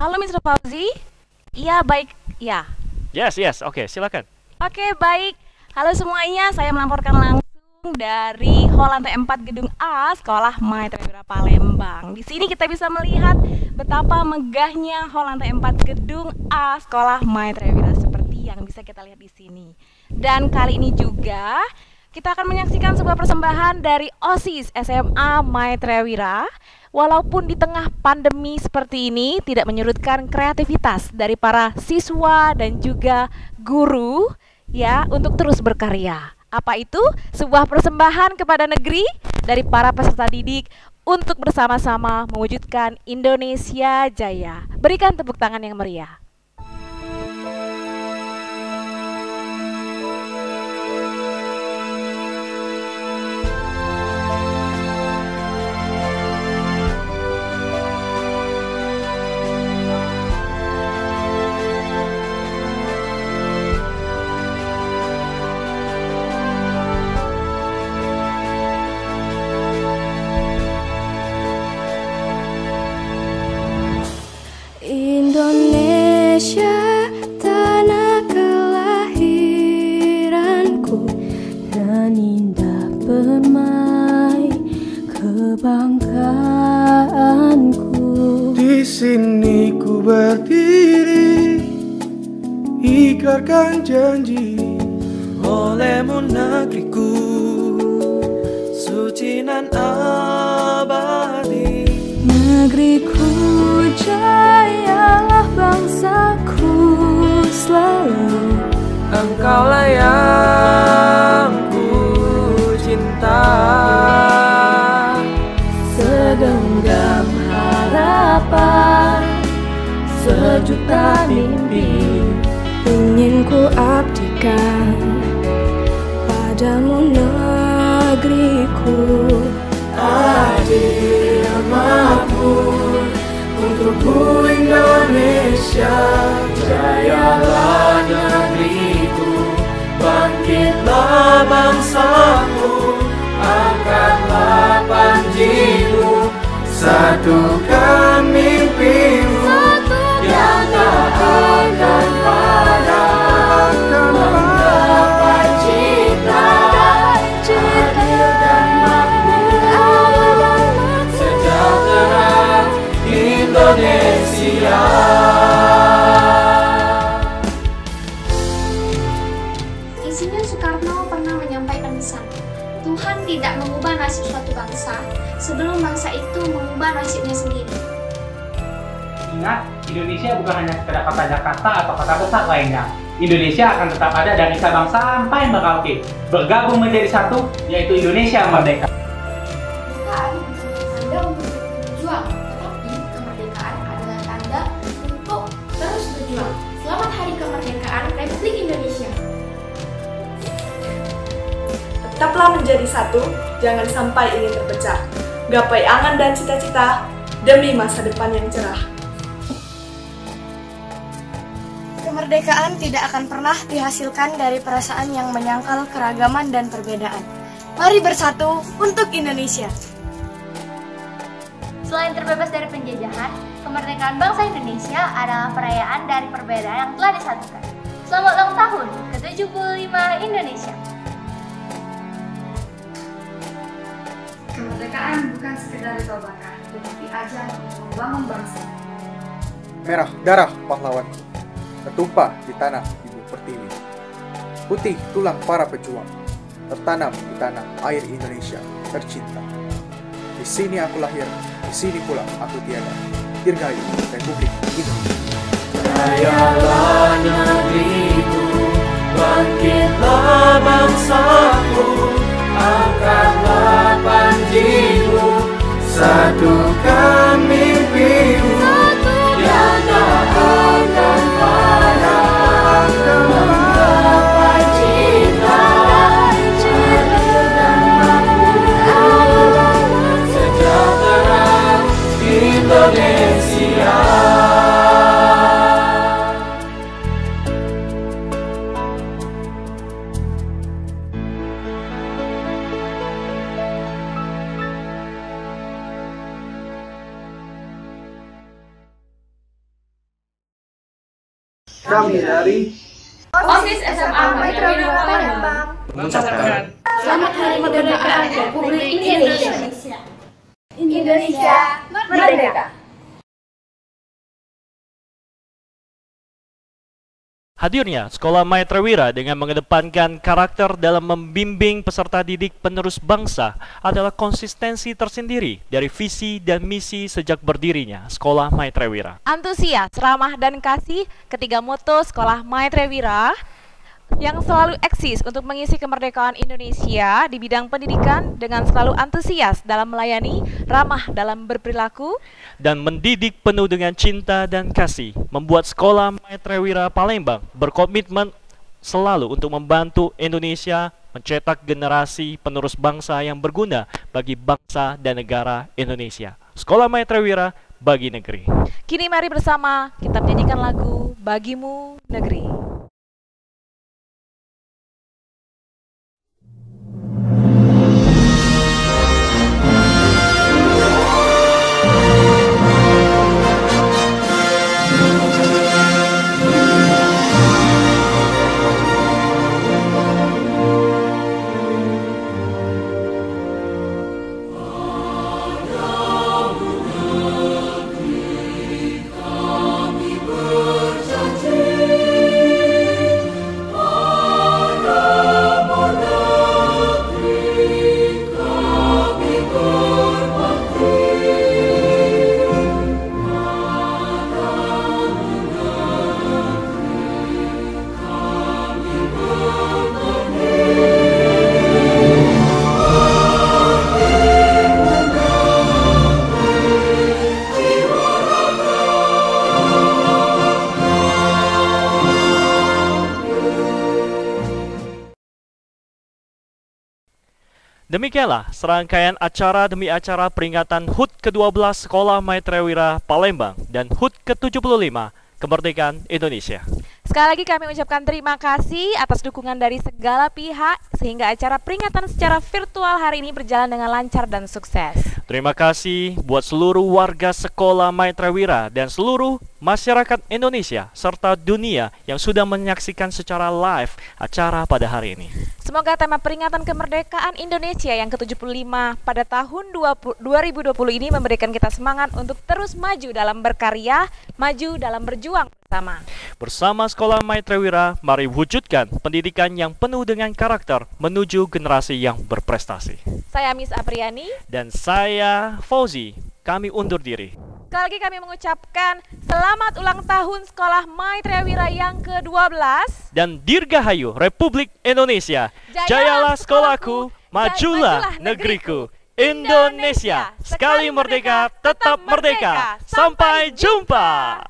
Halo Mr. Fauzi. Iya, baik. Ya. Yes, oke, silakan. Oke, baik. Halo semuanya, saya melaporkan langsung dari hall lantai 4 gedung A Sekolah Maitreya Wira Palembang. Di sini kita bisa melihat betapa megahnya hall lantai 4 gedung A Sekolah Maitreya Wira seperti yang bisa kita lihat di sini. Dan kali ini juga kita akan menyaksikan sebuah persembahan dari OSIS SMA Maitreya Wira. Walaupun di tengah pandemi seperti ini tidak menyurutkan kreativitas dari para siswa dan juga guru ya untuk terus berkarya. Apa itu? Sebuah persembahan kepada negeri dari para peserta didik untuk bersama-sama mewujudkan Indonesia Jaya. Berikan tepuk tangan yang meriah. kebanggaanku. Di sini ku berdiri, ikrarkan janji olehmu negeriku, suci nan abadi. Negeriku jayalah bangsaku selalu, Engkaulah yang ku cinta. Segenggam harapan, sejuta mimpi ingin ku abdikan padamu negeriku. Adil makmur untukku Indonesia, jayalah negeriku, bangkitlah bangsaku, angkatlah panjimu, satukan mimpimu yang tak akan padam, menggapai cita adil dan makmur, sejahtera Indonesia. Insinyur Soekarno pernah menyampaikan pesan, Tuhan tidak mengubah nasib suatu bangsa sebelum bangsa itu mengubah nasibnya sendiri. Ingat, Indonesia bukan hanya sekedar kata Jakarta atau kata besar lainnya. Indonesia akan tetap ada dari Sabang sampai Merauke, bergabung menjadi satu, yaitu Indonesia merdeka. Kemerdekaan bukan tanda untuk berjuang, tetapi kemerdekaan adalah tanda untuk terus berjuang. Selamat Hari Kemerdekaan Republik Indonesia. Tetaplah menjadi satu, jangan sampai ingin terpecah. Gapai angan dan cita-cita demi masa depan yang cerah. Kemerdekaan tidak akan pernah dihasilkan dari perasaan yang menyangkal keragaman dan perbedaan. Mari bersatu untuk Indonesia. Selain terbebas dari penjajahan, kemerdekaan bangsa Indonesia adalah perayaan dari perbedaan yang telah disatukan. Selamat ulang tahun ke-75 Indonesia. Kemerdekaan bukan sekedar ditobakan, tetapi ajang untuk membangun bangsa. Merah darah pahlawan tertumpah di tanah ibu pertiwi. Putih tulang para pejuang tertanam di tanah air Indonesia tercinta. Di sini aku lahir, di sini pula aku tiada. Dirgahayu Republik Indonesia. Jayalah negeriku, bangkitlah bangsaku, angkatlah panjimu, satukan mimpimu yang tak akan padam, menggapai cita adil dan makmur, sejahtera Indonesia. Kami dari OSIS SMA Maitra Wira Palembang mengucapkan Selamat Hari Kemerdekaan Republik Indonesia. Indonesia merdeka. Hadirnya Sekolah Maitra Wira dengan mengedepankan karakter dalam membimbing peserta didik penerus bangsa adalah konsistensi tersendiri dari visi dan misi sejak berdirinya Sekolah Maitra Wira. Antusias, ramah, dan kasih, ketiga moto Sekolah Maitra Wira yang selalu eksis untuk mengisi kemerdekaan Indonesia di bidang pendidikan dengan selalu antusias dalam melayani, ramah dalam berperilaku, dan mendidik penuh dengan cinta dan kasih, membuat Sekolah Maitra Wira Palembang berkomitmen selalu untuk membantu Indonesia mencetak generasi penerus bangsa yang berguna bagi bangsa dan negara Indonesia. Sekolah Maitra Wira bagi negeri. Kini mari bersama kita menyanyikan lagu Bagimu Negeri. Demikianlah serangkaian acara demi acara peringatan HUT ke-12 Sekolah Maitreya Palembang dan HUT ke-75 Kemerdekaan Indonesia. Sekali lagi kami ucapkan terima kasih atas dukungan dari segala pihak sehingga acara peringatan secara virtual hari ini berjalan dengan lancar dan sukses. Terima kasih buat seluruh warga sekolah Maitreya dan seluruh masyarakat Indonesia serta dunia yang sudah menyaksikan secara live acara pada hari ini. Semoga tema peringatan kemerdekaan Indonesia yang ke-75 pada tahun 2020 ini memberikan kita semangat untuk terus maju dalam berkarya, maju dalam berjuang bersama. Bersama Sekolah Maitreya, mari wujudkan pendidikan yang penuh dengan karakter menuju generasi yang berprestasi. Saya Miss Apriani. Dan saya Fauzi. Kami undur diri. Sekali lagi kami mengucapkan selamat ulang tahun Sekolah Maitreya yang ke-12. Dan Dirgahayu Republik Indonesia. Jayalah sekolahku, majulah negeriku. Indonesia, sekali merdeka, tetap merdeka. Sampai jumpa.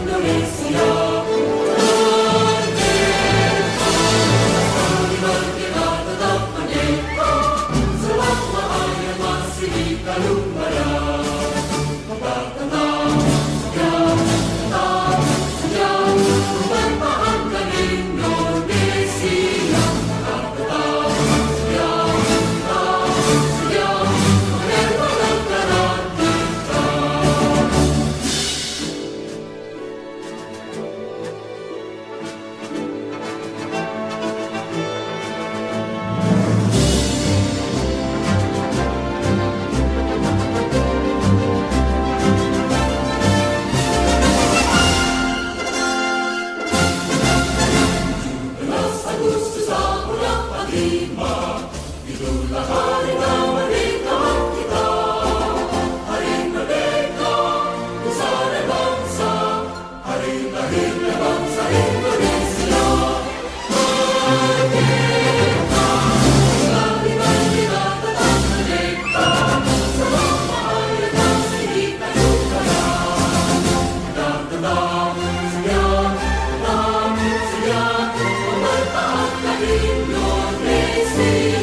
Indonesia.